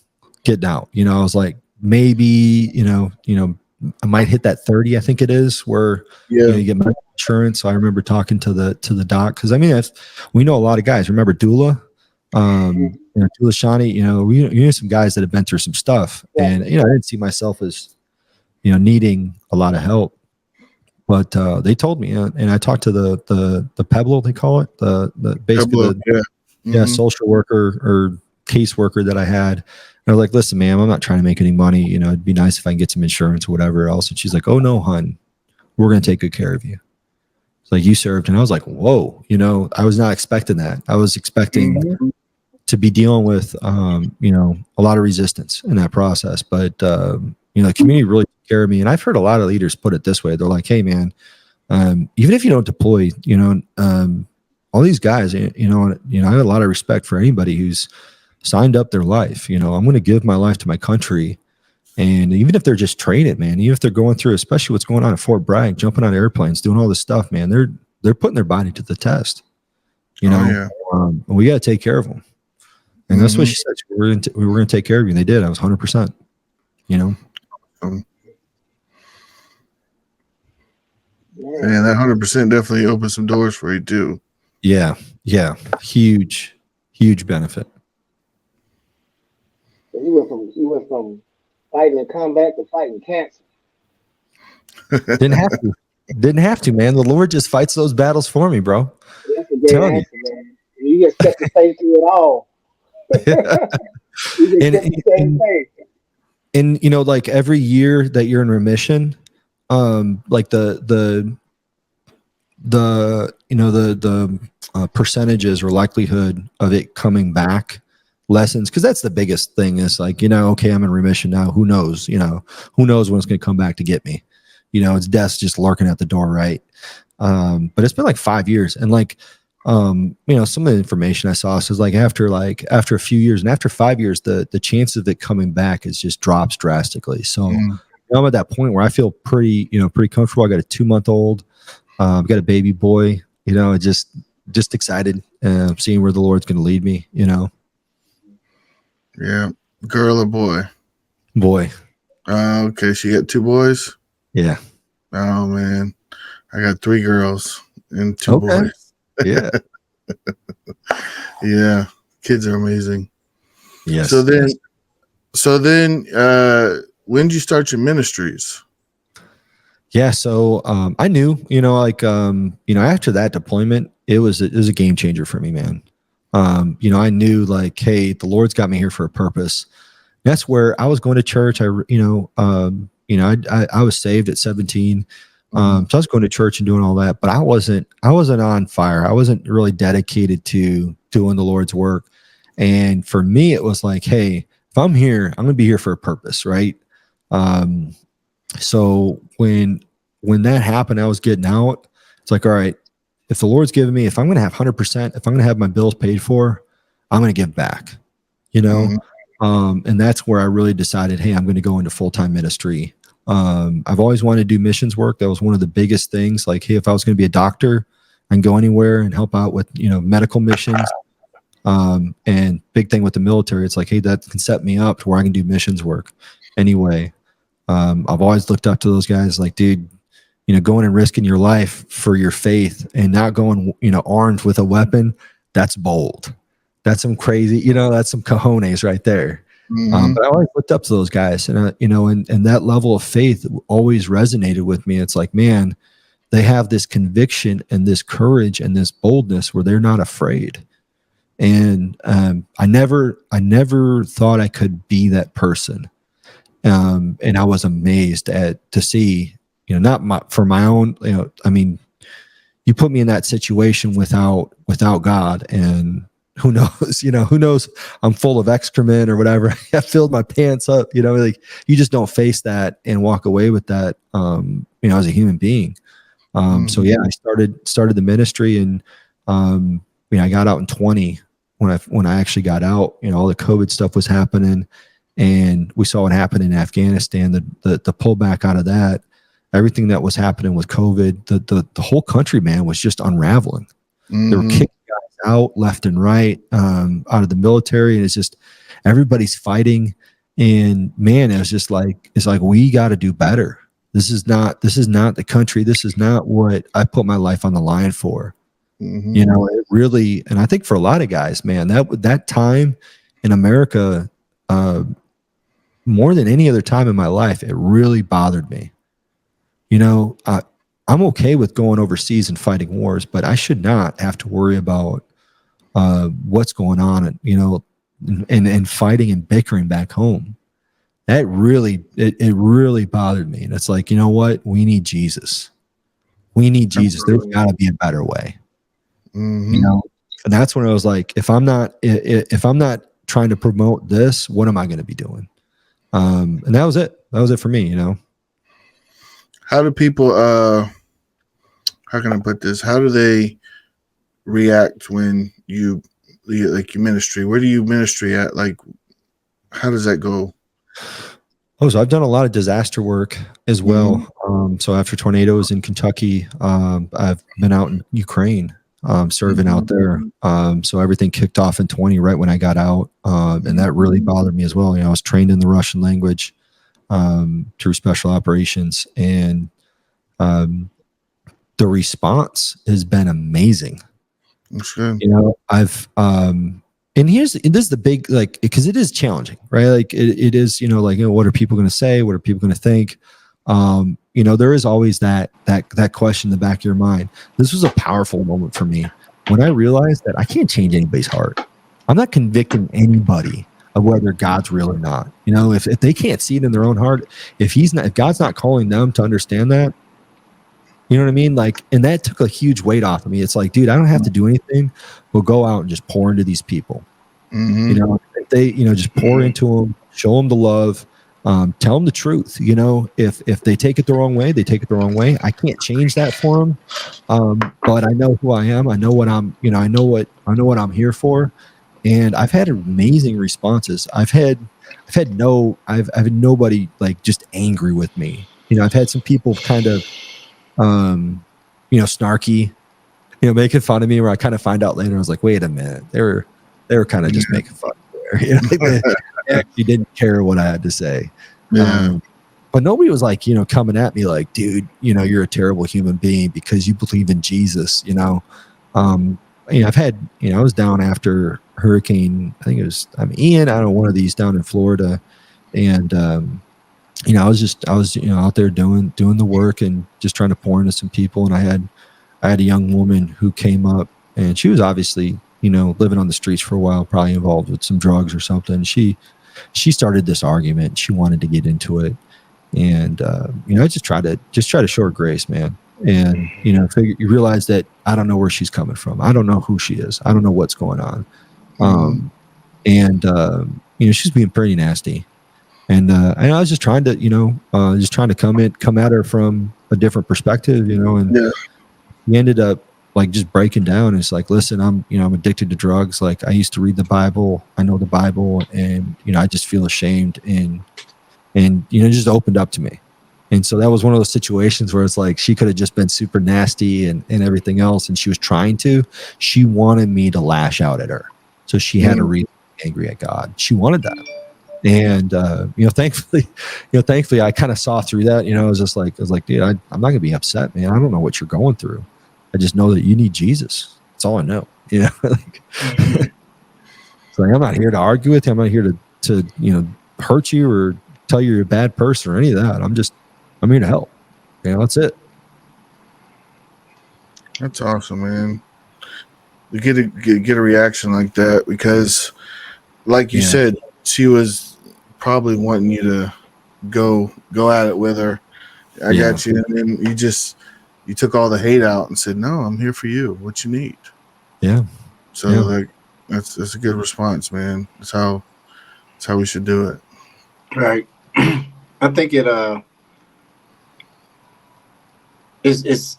getting out. I was like, maybe, I might hit that 30, I think it is, where you get medical insurance. So I remember talking to the doc, because we know a lot of guys. Remember Dula? Dula Shani, we knew some guys that have been through some stuff, and I didn't see myself as needing a lot of help. But they told me, and I talked to the Pebble, they call it, the basically Pebble, social worker or caseworker that I had. And I was like, listen, ma'am, I'm not trying to make any money. It'd be nice if I can get some insurance or whatever else. And she's like, oh no, hon, we're going to take good care of you. It's like, you served. And I was like, whoa, I was not expecting that. I was expecting to be dealing with, a lot of resistance in that process. But, the community really took care of me. And I've heard a lot of leaders put it this way. They're like, hey man, even if you don't deploy, all these guys, I have a lot of respect for anybody who's signed up their life. I'm going to give my life to my country. And even if they're just training, man, even if they're going through, especially what's going on at Fort Bragg, jumping on airplanes, doing all this stuff, man, they're putting their body to the test, we got to take care of them. And that's what she said. We were going to take care of you. And they did. I was 100%, Man, that 100% definitely opened some doors for you too. Yeah. Huge benefit. You went from fighting in combat to fighting cancer. Didn't have to, man. The Lord just fights those battles for me, bro. That's a great answer, man. You just kept the faith through it all. And like every year that you're in remission, like the percentages or likelihood of it coming back lessens, because that's the biggest thing. Is like, okay, I'm in remission now. Who knows? Who knows when it's going to come back to get me? It's death's just lurking at the door, right? But it's been like 5 years, and like, some of the information I saw says like after a few years and after 5 years, the chance of it coming back is just drops drastically. So I'm at that point where I feel pretty comfortable. I got a 2-month-old. I've got a baby boy. Just excited, seeing where the Lord's going to lead me. Yeah, girl or boy? Boy. Okay, she got 2 boys. Yeah. Oh man, I got 3 girls and 2 boys. Yeah. Yeah, kids are amazing. Yes. So then, when did you start your ministries? Yeah. So I knew, after that deployment, it was a game changer for me, man. I knew like, hey, the Lord's got me here for a purpose. That's where I was going to church. I was saved at 17. So I was going to church and doing all that, but I wasn't on fire. I wasn't really dedicated to doing the Lord's work. And for me, it was like, hey, if I'm here, I'm going to be here for a purpose. Right. So when that happened, I was getting out. It's like, all right, if the Lord's given me, if I'm going to have 100%, if I'm going to have my bills paid for, I'm going to give back, and that's where I really decided, hey, I'm going to go into full-time ministry. I've always wanted to do missions work. That was one of the biggest things. Like, hey, if I was going to be a doctor, I can go anywhere and help out with, medical missions. And big thing with the military, it's like, hey, that can set me up to where I can do missions work anyway. I've always looked up to those guys like, dude, going and risking your life for your faith and not going, armed with a weapon. That's bold. That's some crazy, that's some cojones right there. But I always looked up to those guys, and and that level of faith always resonated with me. It's like, man, they have this conviction and this courage and this boldness where they're not afraid. And I never thought I could be that person. And I was amazed to see, for my own, you put me in that situation without God, and who knows, I'm full of excrement or whatever. I filled my pants up, like you just don't face that and walk away with that, as a human being. So yeah, I started the ministry, and, I got out in 20 when I actually got out, all the COVID stuff was happening. And we saw what happened in Afghanistan, the pullback out of that, everything that was happening with COVID, the whole country, man, was just unraveling. They were kicking guys out left and right, out of the military. And it's just, everybody's fighting. And man, it's like, we got to do better. This is not the country. This is not what I put my life on the line for. You know, it really, and I think for a lot of guys, man, that time in America, more than any other time in my life, it really bothered me. You know, I'm okay with going overseas and fighting wars, but I should not have to worry about what's going on, you know, and fighting and bickering back home. That really, it really bothered me. And it's like, you know what? We need Jesus. We need Jesus. There's got to be a better way. You know, and that's when I was like, if I'm not trying to promote this, what am I going to be doing? And that was it. That was it for me, you know. How do people, how can I put this? How do they react when you like your ministry? Where do you ministry at? Like, how does that go? Oh, so I've done a lot of disaster work as well. So after tornadoes in Kentucky, I've been out in Ukraine, serving out there. So everything kicked off in 20 right when I got out. And that really bothered me as well. You know, I was trained in the Russian language through special operations, and the response has been amazing. That's good. You know, I've and this is the big, like, because it is challenging, right? Like it is, you know, like, you know, what are people going to say? What are people going to think? You know, there is always that question in the back of your mind. This was a powerful moment for me when I realized that I can't change anybody's heart. I'm not convicting anybody of whether God's real or not. You know, if they can't see it in their own heart, if God's not calling them to understand that, you know what I mean? Like, and that took a huge weight off of me. It's like, dude, I don't have to do anything. We'll go out and just pour into these people. You know, if they, you know, just pour into them, show them the love, tell them the truth. You know, if they take it the wrong way, they take it the wrong way. I can't change that for them. But I know who I am. I know what I'm, you know, I know what I'm here for. And I've had amazing responses. I've had nobody like just angry with me. You know, I've had some people kind of, you know, snarky, you know, making fun of me, where I kind of find out later, I was like, wait a minute, they were kind of just making fun there. You know, like they actually didn't care what I had to say. But nobody was like, you know, coming at me like, dude, you know, you're a terrible human being because you believe in Jesus, you know. You know, I've had, you know, I was down after Hurricane, I think it was, Ian, I don't know, one of these down in Florida. And, you know, I was, you know, out there doing the work and just trying to pour into some people. And I had a young woman who came up, and she was obviously, you know, living on the streets for a while, probably involved with some drugs or something. She started this argument. She wanted to get into it. And, you know, I just try to show her grace, man. And, you know, you realize that I don't know where she's coming from. I don't know who she is. I don't know what's going on. And, you know, she's being pretty nasty. And I was just trying to, you know, come at her from a different perspective, you know, and we ended up like just breaking down. It's like, listen, I'm addicted to drugs. Like, I used to read the Bible. I know the Bible, and, you know, I just feel ashamed, and, you know, just opened up to me. And so that was one of those situations where it's like, she could have just been super nasty and everything else. And she wanted me to lash out at her. So she had a reason to be angry at God. She wanted that. And, you know, thankfully I kind of saw through that. You know, I was like, dude, I'm not going to be upset, man. I don't know what you're going through. I just know that you need Jesus. That's all I know. You know, like, it's like, I'm not here to argue with you. I'm not here to, you know, hurt you or tell you you're a bad person or any of that. I'm here to help. You know, that's it. That's awesome, man. You get a reaction like that because, like you said, she was probably wanting you to go at it with her. I got you, and then you took all the hate out and said, "No, I'm here for you. What you need." Yeah. So like, that's a good response, man. That's how we should do it. Right. I think it is,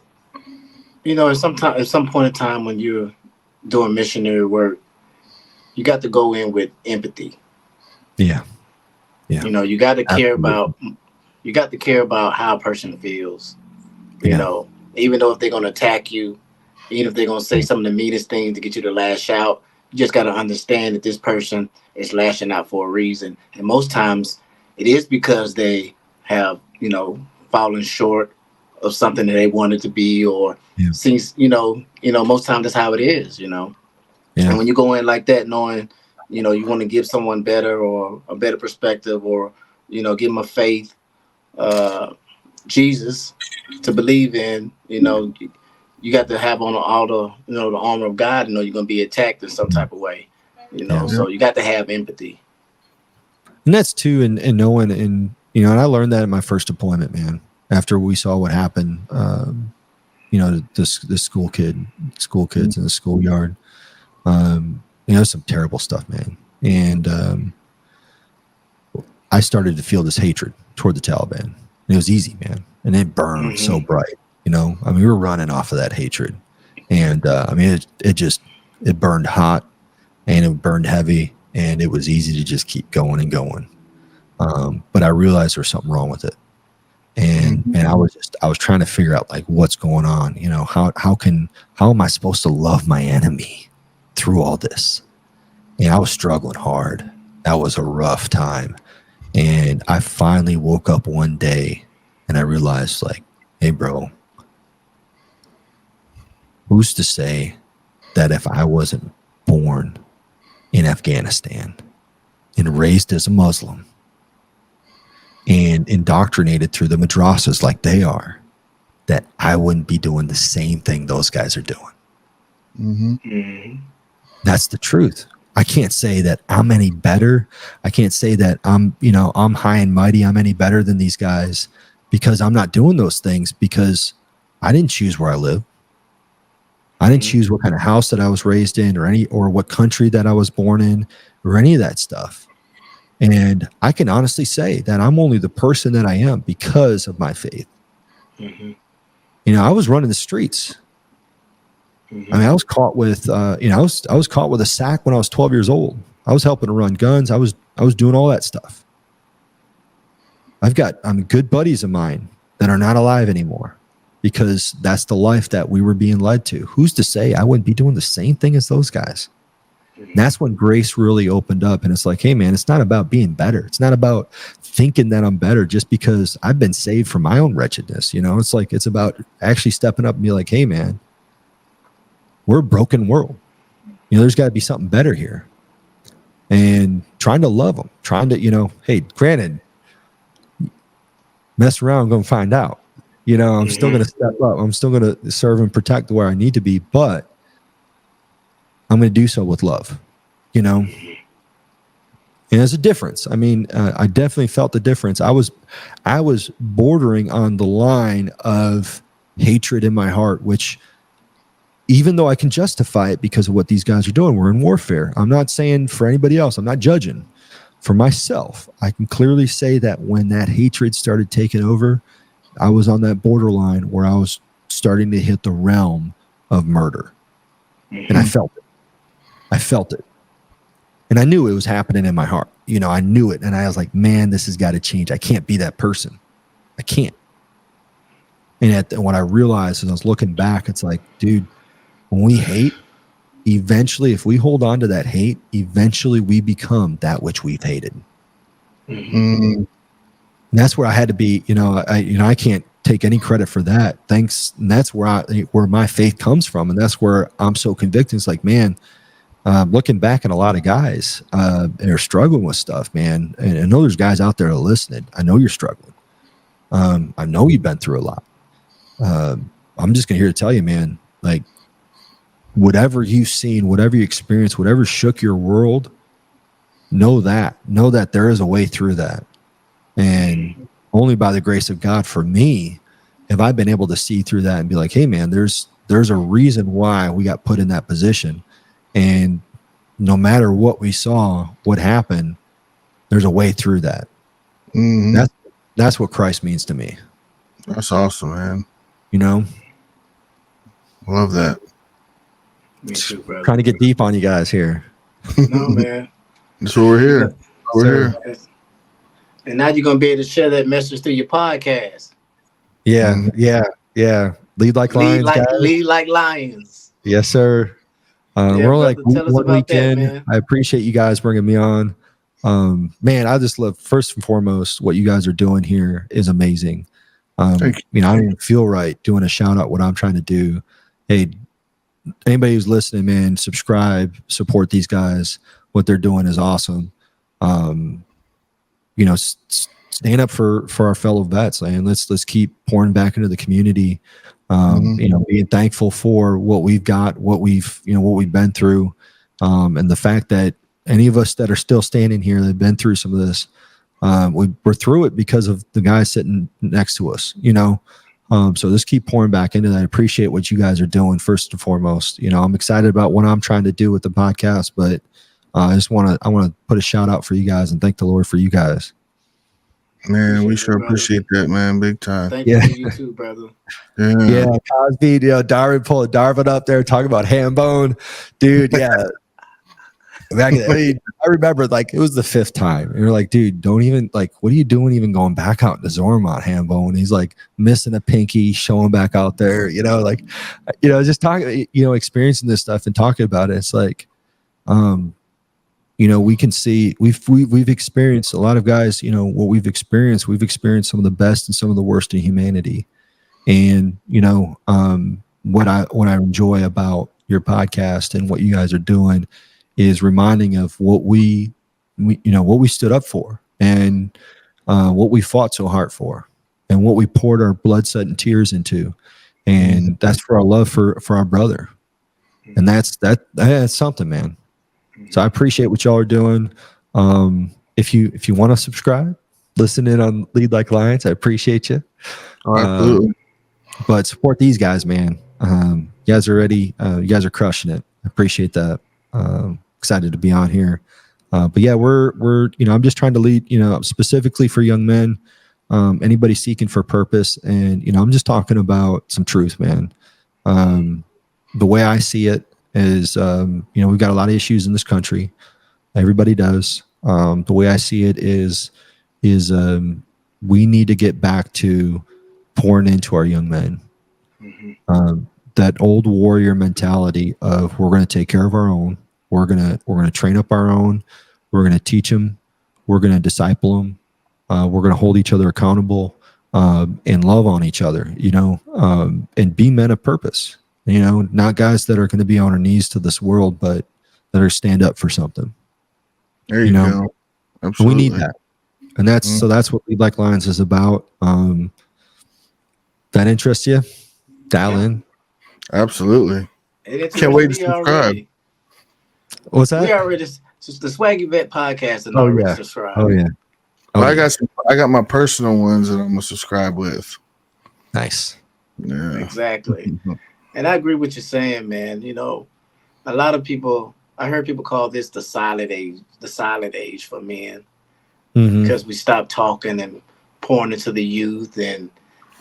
you know, at some point in time when you're doing missionary work, you got to go in with empathy. Yeah. Yeah. You know, you got to care Absolutely. about how a person feels. You Yeah. know, even though if they're going to attack you, even if they're going to say some of the meanest things to get you to lash out, you just got to understand that this person is lashing out for a reason. And most times it is because they have, you know, fallen short of something that they wanted to be, or Yeah. since, most times that's how it is, you know. Yeah. And when you go in like that, knowing, you know, you want to give someone better or a better perspective, or, you know, give them a faith, Jesus to believe in, you know, you got to have on all the, you know, the armor of God. You know, you're going to be attacked in some type of way, you know, Yeah. so you got to have empathy. And that's too, and knowing, and, you know, and I learned that in my first deployment, man, after we saw what happened, you know, the school kids in the schoolyard, you know, some terrible stuff, man. And, I started to feel this hatred toward the Taliban. And it was easy, man. And it burned so bright, you know, I mean, we were running off of that hatred, and, I mean, it burned hot, and it burned heavy, and it was easy to just keep going and going. But I realized there was something wrong with it. And I was trying to figure out, like, what's going on, you know, how am I supposed to love my enemy through all this? And I was struggling hard. That was a rough time. And I finally woke up one day and I realized, like, hey, bro, who's to say that if I wasn't born in Afghanistan and raised as a Muslim and indoctrinated through the madrasas like they are, that I wouldn't be doing the same thing those guys are doing? That's the truth. I can't say that I'm any better. I can't say that I'm high and mighty. I'm any better than these guys because I'm not doing those things, because I didn't choose where I live. I didn't choose what kind of house that I was raised in, or what country that I was born in, or any of that stuff. And I can honestly say that I'm only the person that I am because of my faith. You know, I was running the streets. I mean, I was caught with, I was caught with a sack when I was 12 years old. I was helping to run guns. I was doing all that stuff. I've got good buddies of mine that are not alive anymore because that's the life that we were being led to. Who's to say I wouldn't be doing the same thing as those guys? And that's when grace really opened up. And it's like, hey, man, it's not about being better. It's not about thinking that I'm better just because I've been saved from my own wretchedness. You know, it's like, it's about actually stepping up and be like, hey, man, we're a broken world. You know, there's got to be something better here. And trying to love them, trying to, you know, hey, granted, mess around, go and find out. You know, I'm still going to step up. I'm still going to serve and protect where I need to be, but I'm going to do so with love, you know? And there's a difference. I mean, I definitely felt the difference. I was bordering on the line of hatred in my heart, which, even though I can justify it because of what these guys are doing, we're in warfare. I'm not saying for anybody else. I'm not judging. For myself, I can clearly say that when that hatred started taking over, I was on that borderline where I was starting to hit the realm of murder. And I felt it. I felt it. And I knew it was happening in my heart. You know, I knew it. And I was like, man, this has got to change. I can't be that person. I can't. And when I realized, as I was looking back, it's like, dude, when we hate, eventually, if we hold on to that hate, eventually we become that which we've hated. And that's where I had to be. You know, I can't take any credit for that. Thanks. And that's where my faith comes from, and that's where I'm so convicted. It's like, man, looking back at a lot of guys are struggling with stuff, man. And I know there's guys out there listening. I know you're struggling. I know you've been through a lot. I'm just here to tell you, man, like, whatever you've seen, whatever you experienced, whatever shook your world, know that there is a way through that. And only by the grace of God, for me, have I been able to see through that and be like, hey, man, there's a reason why we got put in that position. And no matter what we saw, what happened, there's a way through that. That's what Christ means to me. That's awesome, man. You know? Love that. Me too, brother. Trying to get deep on you guys here. No, man. That's what we're here. We're here. And now you're gonna be able to share that message through your podcast. Yeah, Mhm. yeah. Lead like lions, guys. Lead like lions. Yes, sir. Yeah, We're only like brother, tell us one about week that, in. man. I appreciate you guys bringing me on. Man, I just love, first and foremost, what you guys are doing here is amazing. Thank you. You know, I don't even feel right doing a shout out what I'm trying to do. Hey, anybody who's listening, man, subscribe, support these guys. What they're doing is awesome. You know, stand up for our fellow vets, and let's keep pouring back into the community. You know, being thankful for what we've got, what we've been through, and the fact that any of us that are still standing here that have been through some of this, we're through it because of the guys sitting next to us, you know. So let's keep pouring back into that. I appreciate what you guys are doing first and foremost. You know, I'm excited about what I'm trying to do with the podcast, but I want to put a shout out for you guys and thank the Lord for you guys. Man, we sure appreciate that, man. Big time. Thank you for you too, brother. Yeah, Cosby, you know, Darvin up there talking about ham bone, dude. Yeah. I remember, like, it was the 5th time. And you're like, dude, don't even, like, what are you doing even going back out to Zormont, ham bone? He's like missing a pinky, showing back out there, you know, like, you know, just talking, you know, experiencing this stuff and talking about it. It's like, you know, we can see we've experienced, a lot of guys, you know, what we've experienced some of the best and some of the worst in humanity. And, you know, what I enjoy about your podcast and what you guys are doing is reminding of what we stood up for, and what we fought so hard for, and what we poured our blood, sweat, and tears into. And that's for our love for our brother. And that's something, man. So I appreciate what y'all are doing. If you want to subscribe, listen in on Lead Like Lions. I appreciate you. Absolutely. But support these guys, man. You guys are ready. You guys are crushing it. I appreciate that. Excited to be on here. But yeah, we're you know, I'm just trying to lead, you know, specifically for young men, anybody seeking for purpose. And, you know, I'm just talking about some truth, man. The way I see it is, you know, we've got a lot of issues in this country. Everybody does. The way I see it is we need to get back to pouring into our young men. That old warrior mentality of, we're going to take care of our own. We're going to train up our own. We're going to teach them. We're going to disciple them. We're going to hold each other accountable, and love on each other, you know, and be men of purpose. You know, not guys that are going to be on our knees to this world, but that are stand up for something. There you go. Absolutely. We need that. And so that's what Lead Like Lions is about. That interests you? Dial in. Absolutely. Can't wait to subscribe. What's that? We already, the Swaggy Vet Podcast and already subscribe. Oh yeah. I got my personal ones that I'm gonna subscribe with. Nice. Yeah. Exactly. And I agree with what you're saying, man. You know, a lot of people, I heard people call this the silent age for men, because we stopped talking and pouring into the youth, and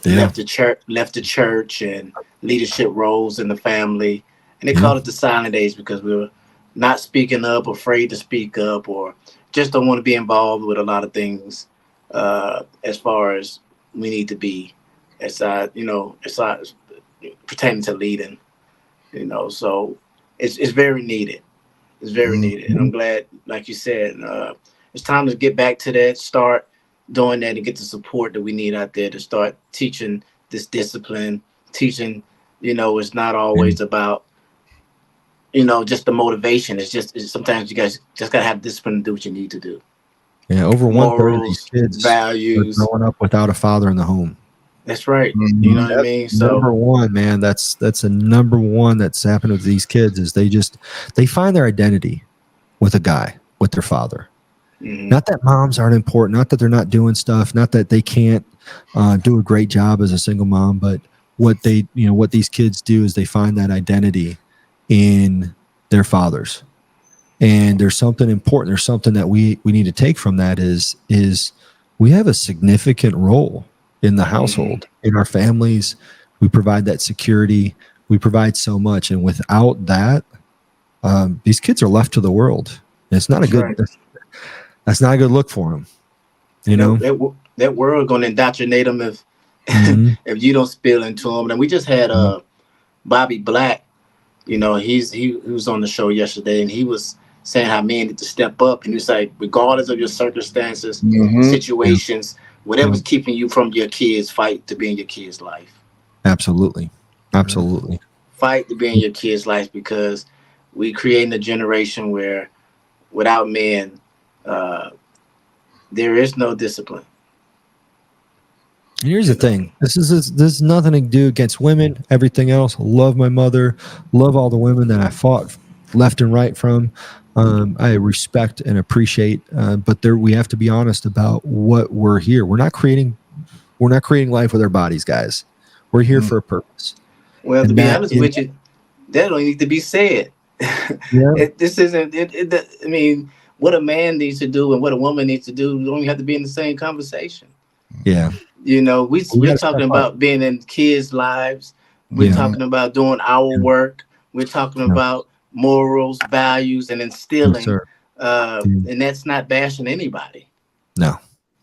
left the church and leadership roles in the family. And they call it the silent age because we were not speaking up, afraid to speak up, or just don't want to be involved with a lot of things, as far as we need to be, as pertaining to leading, you know. So it's very needed. It's very needed. And I'm glad, like you said, it's time to get back to that, start doing that, and get the support that we need out there to start teaching this discipline, teaching, you know, it's not always about, you know, just the motivation. It's sometimes you guys just gotta have discipline to do what you need to do. Yeah, over 1/3 of these kids values are growing up without a father in the home. That's right. You know what I mean? So number one, man, that's a number one that's happened with these kids is they find their identity with a guy, with their father. Not that moms aren't important, not that they're not doing stuff, not that they can't do a great job as a single mom, but what these kids do is they find that identity in their fathers. And there's something important. There's something that we need to take from that is we have a significant role in the household, in our families. We provide that security. We provide so much. And without that, these kids are left to the world. And it's not that's not a good look for them. You know, that world going to indoctrinate them if Mhm. if you don't spill into them. And we just had Bobby Black. You know, he was on the show yesterday, and he was saying how men need to step up. And he was like, regardless of your circumstances, situations, whatever's keeping you from your kids, fight to be in your kids' life. Absolutely. Absolutely. Fight to be in your kids' life, because we creating a generation where without men, there is no discipline. Here's the thing. This is nothing to do against women. Everything else. Love my mother. Love all the women that I fought left and right from. I respect and appreciate. But we have to be honest about what we're here. We're not creating life with our bodies, guys. We're here for a purpose. Well, to be honest with you, that don't need to be said. Yeah. This isn't. I mean, what a man needs to do and what a woman needs to do don't even have to be in the same conversation. Yeah. You know, we're talking about being in kids' lives. We're talking about doing our work. We're talking about morals, values, and instilling. Yes, and that's not bashing anybody. No.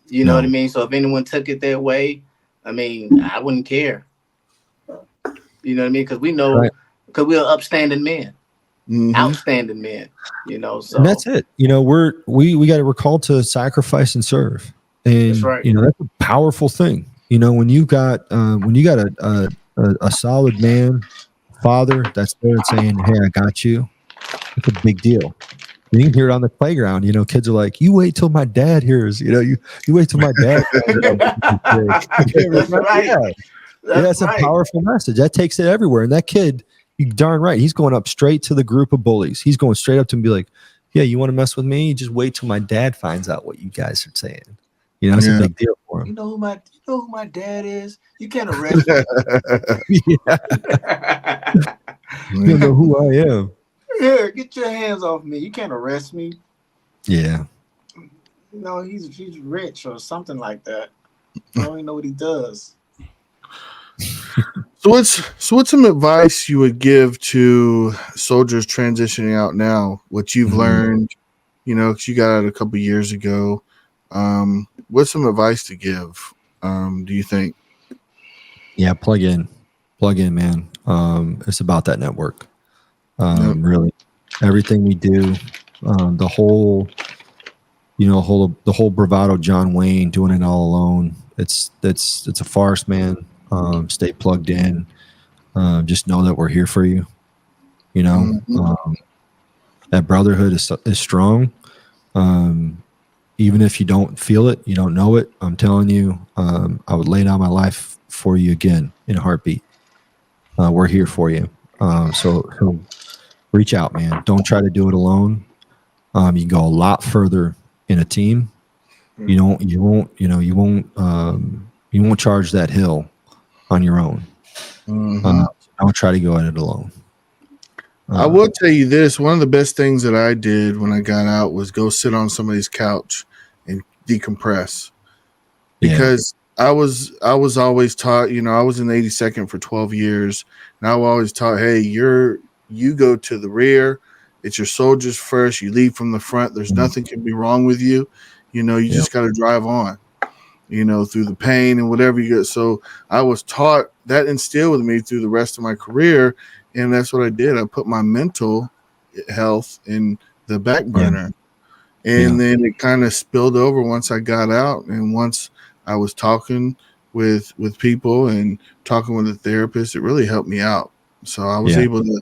You know what I mean? So if anyone took it their way, I mean, I wouldn't care. You know what I mean? Because we know, because we're upstanding men, outstanding men. You know, so and that's it. You know, we're called to sacrifice and serve. And that's right. You know, that's a powerful thing. You know, when you got a solid man, father that's there and saying, "Hey, I got you," it's a big deal. You can hear it on the playground. You know, kids are like, "You wait till my dad hears." You know, you wait till my dad. That's right. Yeah. That's a powerful message. That takes it everywhere. And that kid, you darn right, he's going up straight to the group of bullies. He's going straight up to him and be like, "Yeah, you want to mess with me? You just wait till my dad finds out what you guys are saying." You know, it's a big deal for him. You know who my dad is? You can't arrest me. You don't know who I am. Yeah, get your hands off me. You can't arrest me. Yeah. You know, he's rich or something like that. I don't even know what he does. So what's some advice you would give to soldiers transitioning out now? What you've learned, you know, because you got out a couple of years ago. What's some advice to give? Do you think? Yeah, plug in, man. It's about that network. Really, everything we do, the whole bravado, John Wayne doing it all alone. It's a farce, man. Stay plugged in. Just know that we're here for you. You know, that brotherhood is strong. Even if you don't feel it, you don't know it. I'm telling you, I would lay down my life for you again in a heartbeat. We're here for you. So reach out, man. Don't try to do it alone. You can go a lot further in a team. You won't charge that hill on your own. Don't try to go at it alone. I will tell you this. One of the best things that I did when I got out was go sit on somebody's couch and decompress. Because I was always taught, you know, I was in the 82nd for 12 years, and I was always taught, hey, you go to the rear. It's your soldiers first. You lead from the front. There's nothing can be wrong with you. You know, you just got to drive on, you know, through the pain and whatever you get. So I was taught that, instilled with me through the rest of my career. And that's what I did. I put my mental health in the back burner. And then it kind of spilled over once I got out. And once I was talking with people and talking with a therapist, it really helped me out. So I was able to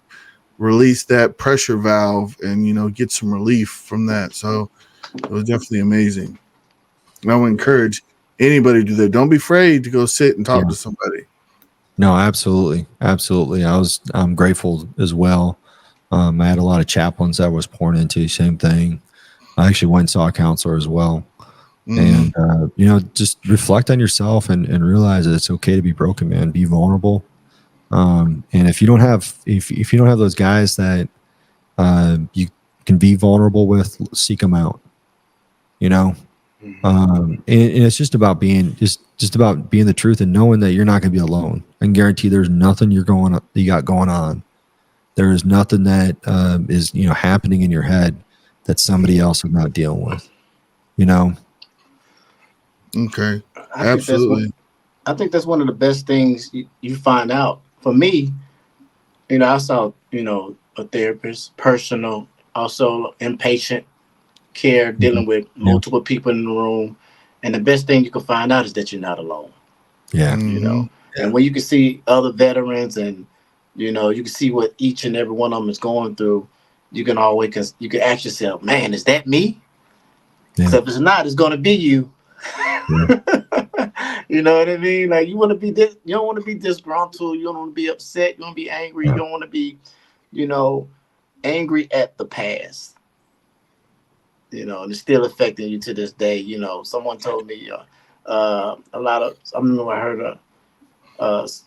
release that pressure valve and, you know, get some relief from that. So it was definitely amazing. And I would encourage anybody to do that. Don't be afraid to go sit and talk to somebody. No, absolutely. Absolutely. I'm grateful as well. I had a lot of chaplains that I was pouring into, same thing. I actually went and saw a counselor as well. And, you know, just reflect on yourself and realize that it's okay to be broken, man. Be vulnerable. And if you don't have, if you don't have those guys that you can be vulnerable with, seek them out, you know? And it's just about being just about being the truth and knowing that you're not going to be alone. I can guarantee there's nothing you got going on. There is nothing that is, you know, happening in your head that somebody else is not dealing with, you know? Okay. I think Absolutely. that's one of the best things you find out. For me, I saw a therapist, personal, also inpatient care, Mhm. dealing with Yeah. multiple people in the room, and the best thing you can find out is that you're not alone. Yeah. You Mm-hmm. know, and when you can see other veterans and you can see what each and every one of them is going through, you can ask yourself, man, is that me? Because Yeah. if it's not, it's going to be you. Yeah. You know what I mean? Like you don't want to be disgruntled. You don't want to be upset. You don't want to be angry. You Yeah. don't want to be, you know, angry at the past. And it's still affecting you to this day. Someone told me a lot of. I remember I heard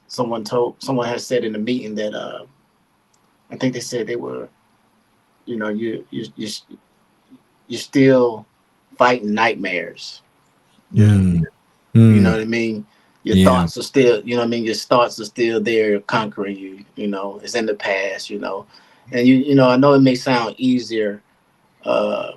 someone had said in a meeting that I think they said they were, you're still fighting nightmares. Mm. You know Mm. what I mean? Your Yeah. thoughts are still, you know what I mean? Your thoughts are still there conquering you, it's in the past, And I know it may uh,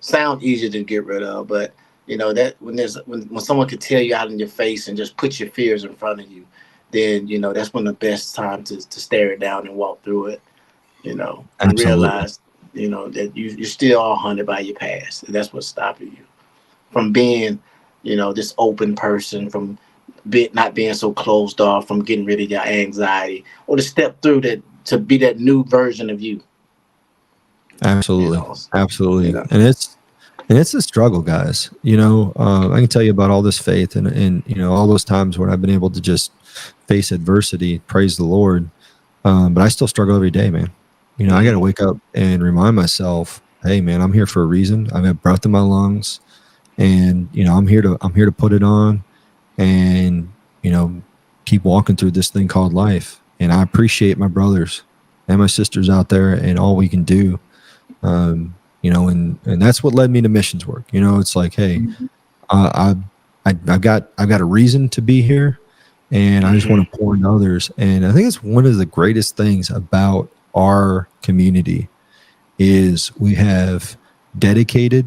sound easier to get rid of, but that when someone could tell you out in your face and just put your fears in front of you, then that's when the best time to stare it down and walk through it, and Absolutely. realize, that you're still all haunted by your past. And that's what's stopping you from being, this open person, from not being so closed off, from getting rid of your anxiety, or to step through that to be that new version of you. You Absolutely. know, you Absolutely. know. And it's a struggle, guys. I can tell you about all this faith and all those times when I've been able to just face adversity, praise the Lord. But I still struggle every day, man. I got to wake up and remind myself, hey, man, I'm here for a reason. I've got breath in my lungs, and I'm here to put it on, and keep walking through this thing called life. And I appreciate my brothers and my sisters out there and all we can do. And that's what led me to missions work. It's like, hey, uh, I've got a reason to be here, and I just want to pour into others. And I think it's one of the greatest things about our community is we have dedicated,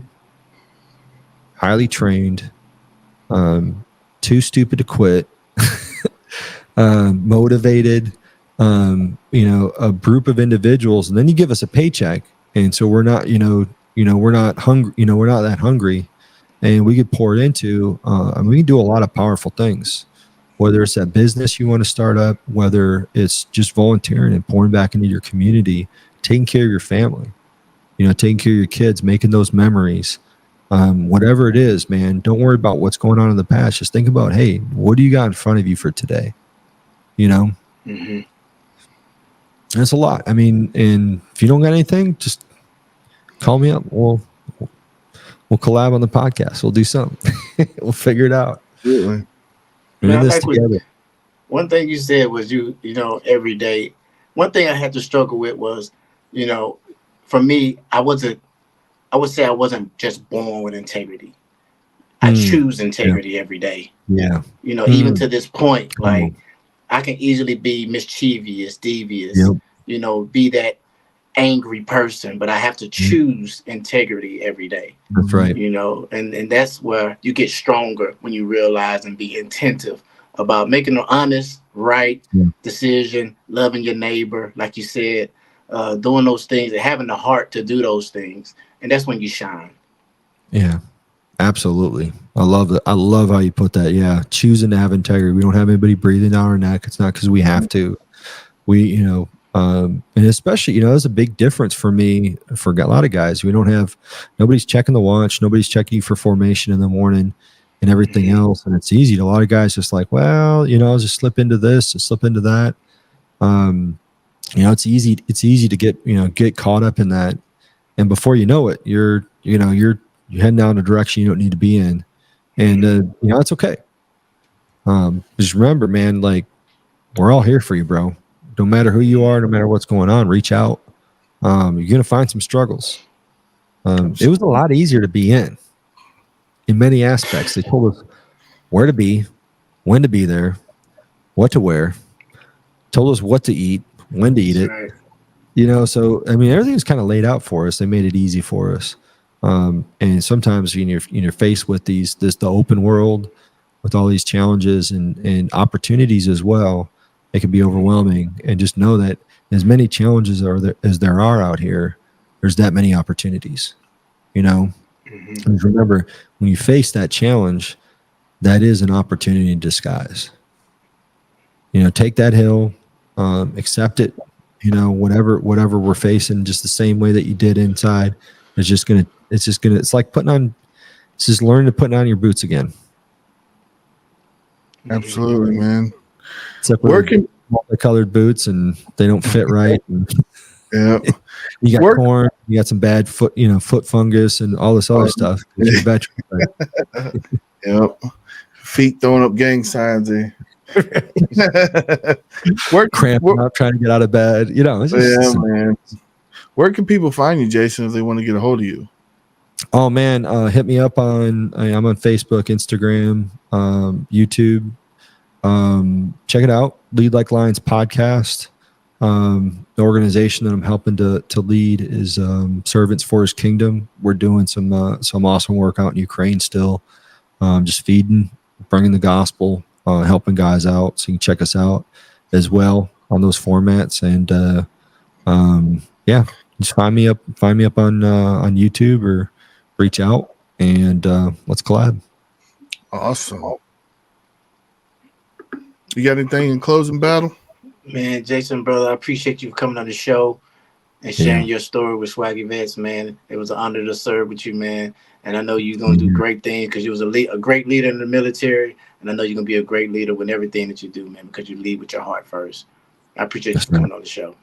highly trained, too stupid to quit, motivated, a group of individuals, and then you give us a paycheck, and so we're not, we're not hungry, we're not that hungry, and we get poured into, and we can do a lot of powerful things. Whether it's that business you want to start up, whether it's just volunteering and pouring back into your community, taking care of your family, taking care of your kids, making those memories. Whatever it is, man, don't worry about what's going on in the past. Just think about, hey, what do you got in front of you for today? Mm-hmm. That's a lot. I mean, and if you don't got anything, just call me up. We'll collab on the podcast. We'll do something. We'll figure it out. Absolutely. We're in Man, this together. one thing you said was every day. One thing I had to struggle with was, you know, for me, I would say I wasn't just born with integrity. I choose integrity every day. Yeah. Even to this point, Come like on. I can easily be mischievous, devious, Yep. be that angry person, but I have to choose integrity every day. That's right. And that's where you get stronger when you realize and be attentive about making an honest, right decision, loving your neighbor, like you said, doing those things and having the heart to do those things. And that's when you shine. Yeah. Absolutely. I love it. I love how you put that. Yeah. Choosing to have integrity. We don't have anybody breathing down our neck. It's not because we have to. We, and especially, there's a big difference for me, for a lot of guys. Nobody's checking the watch. Nobody's checking you for formation in the morning and everything else. And it's easy. A lot of guys just like, well, I'll just slip into this and slip into that. It's easy to get caught up in that. And before you know it, you're heading down a direction you don't need to be in. And, it's okay. Just remember, man, like, we're all here for you, bro. No matter who you are, no matter what's going on, reach out. You're going to find some struggles. It was a lot easier to be in many aspects. They told us where to be, when to be there, what to wear, told us what to eat, when to eat it. Right. So, I mean, everything was kind of laid out for us. They made it easy for us. And sometimes you're faced with the open world with all these challenges and opportunities as well. It can be overwhelming, and just know that as many challenges as there are out here, there's that many opportunities, And remember, when you face that challenge, that is an opportunity in disguise. Take that hill, accept it, whatever we're facing, just the same way that you did inside. It's just learning to put on your boots again. Absolutely, man. Except for multicolored boots, and they don't fit right. Yeah. You got corn, you got some bad foot fungus and all this other stuff. You're a veteran, right? Yep. Feet throwing up gang signs. Cramping up, trying to get out of bed. It's just man. Where can people find you, Jason, if they want to get a hold of you? Oh man, hit me up I'm on Facebook, Instagram, YouTube. Check it out. Lead Like Lions podcast. The organization that I'm helping to lead is Servants for His Kingdom. We're doing some awesome work out in Ukraine still. Just feeding, bringing the gospel, helping guys out. So you can check us out as well on those formats. And just find me up on YouTube or reach out and let's collab. Awesome. You got anything in closing, Battle? Man, Jason, brother, I appreciate you coming on the show and sharing your story with Swaggy Vets, man. It was an honor to serve with you, man. And I know you're going to do great things because you was a great leader in the military. And I know you're going to be a great leader with everything that you do, man, because you lead with your heart first. I appreciate you coming on the show.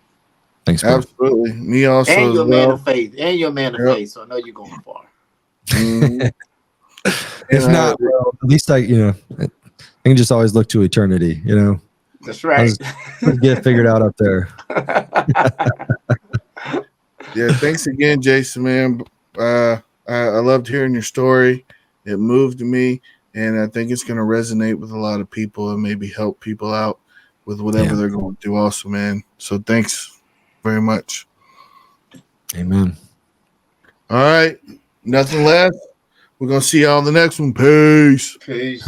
Thanks, man. Absolutely. Me also. And you're a man of faith. And you're a man of faith, so I know you're going far. If not, well, at least I can just always look to eternity, That's right. Let's get it figured out up there. Yeah, thanks again, Jason, man. I loved hearing your story. It moved me, and I think it's going to resonate with a lot of people and maybe help people out with whatever they're going through also, man. So thanks very much. Amen. All right. Nothing less. We're going to see y'all on the next one. Peace. Peace.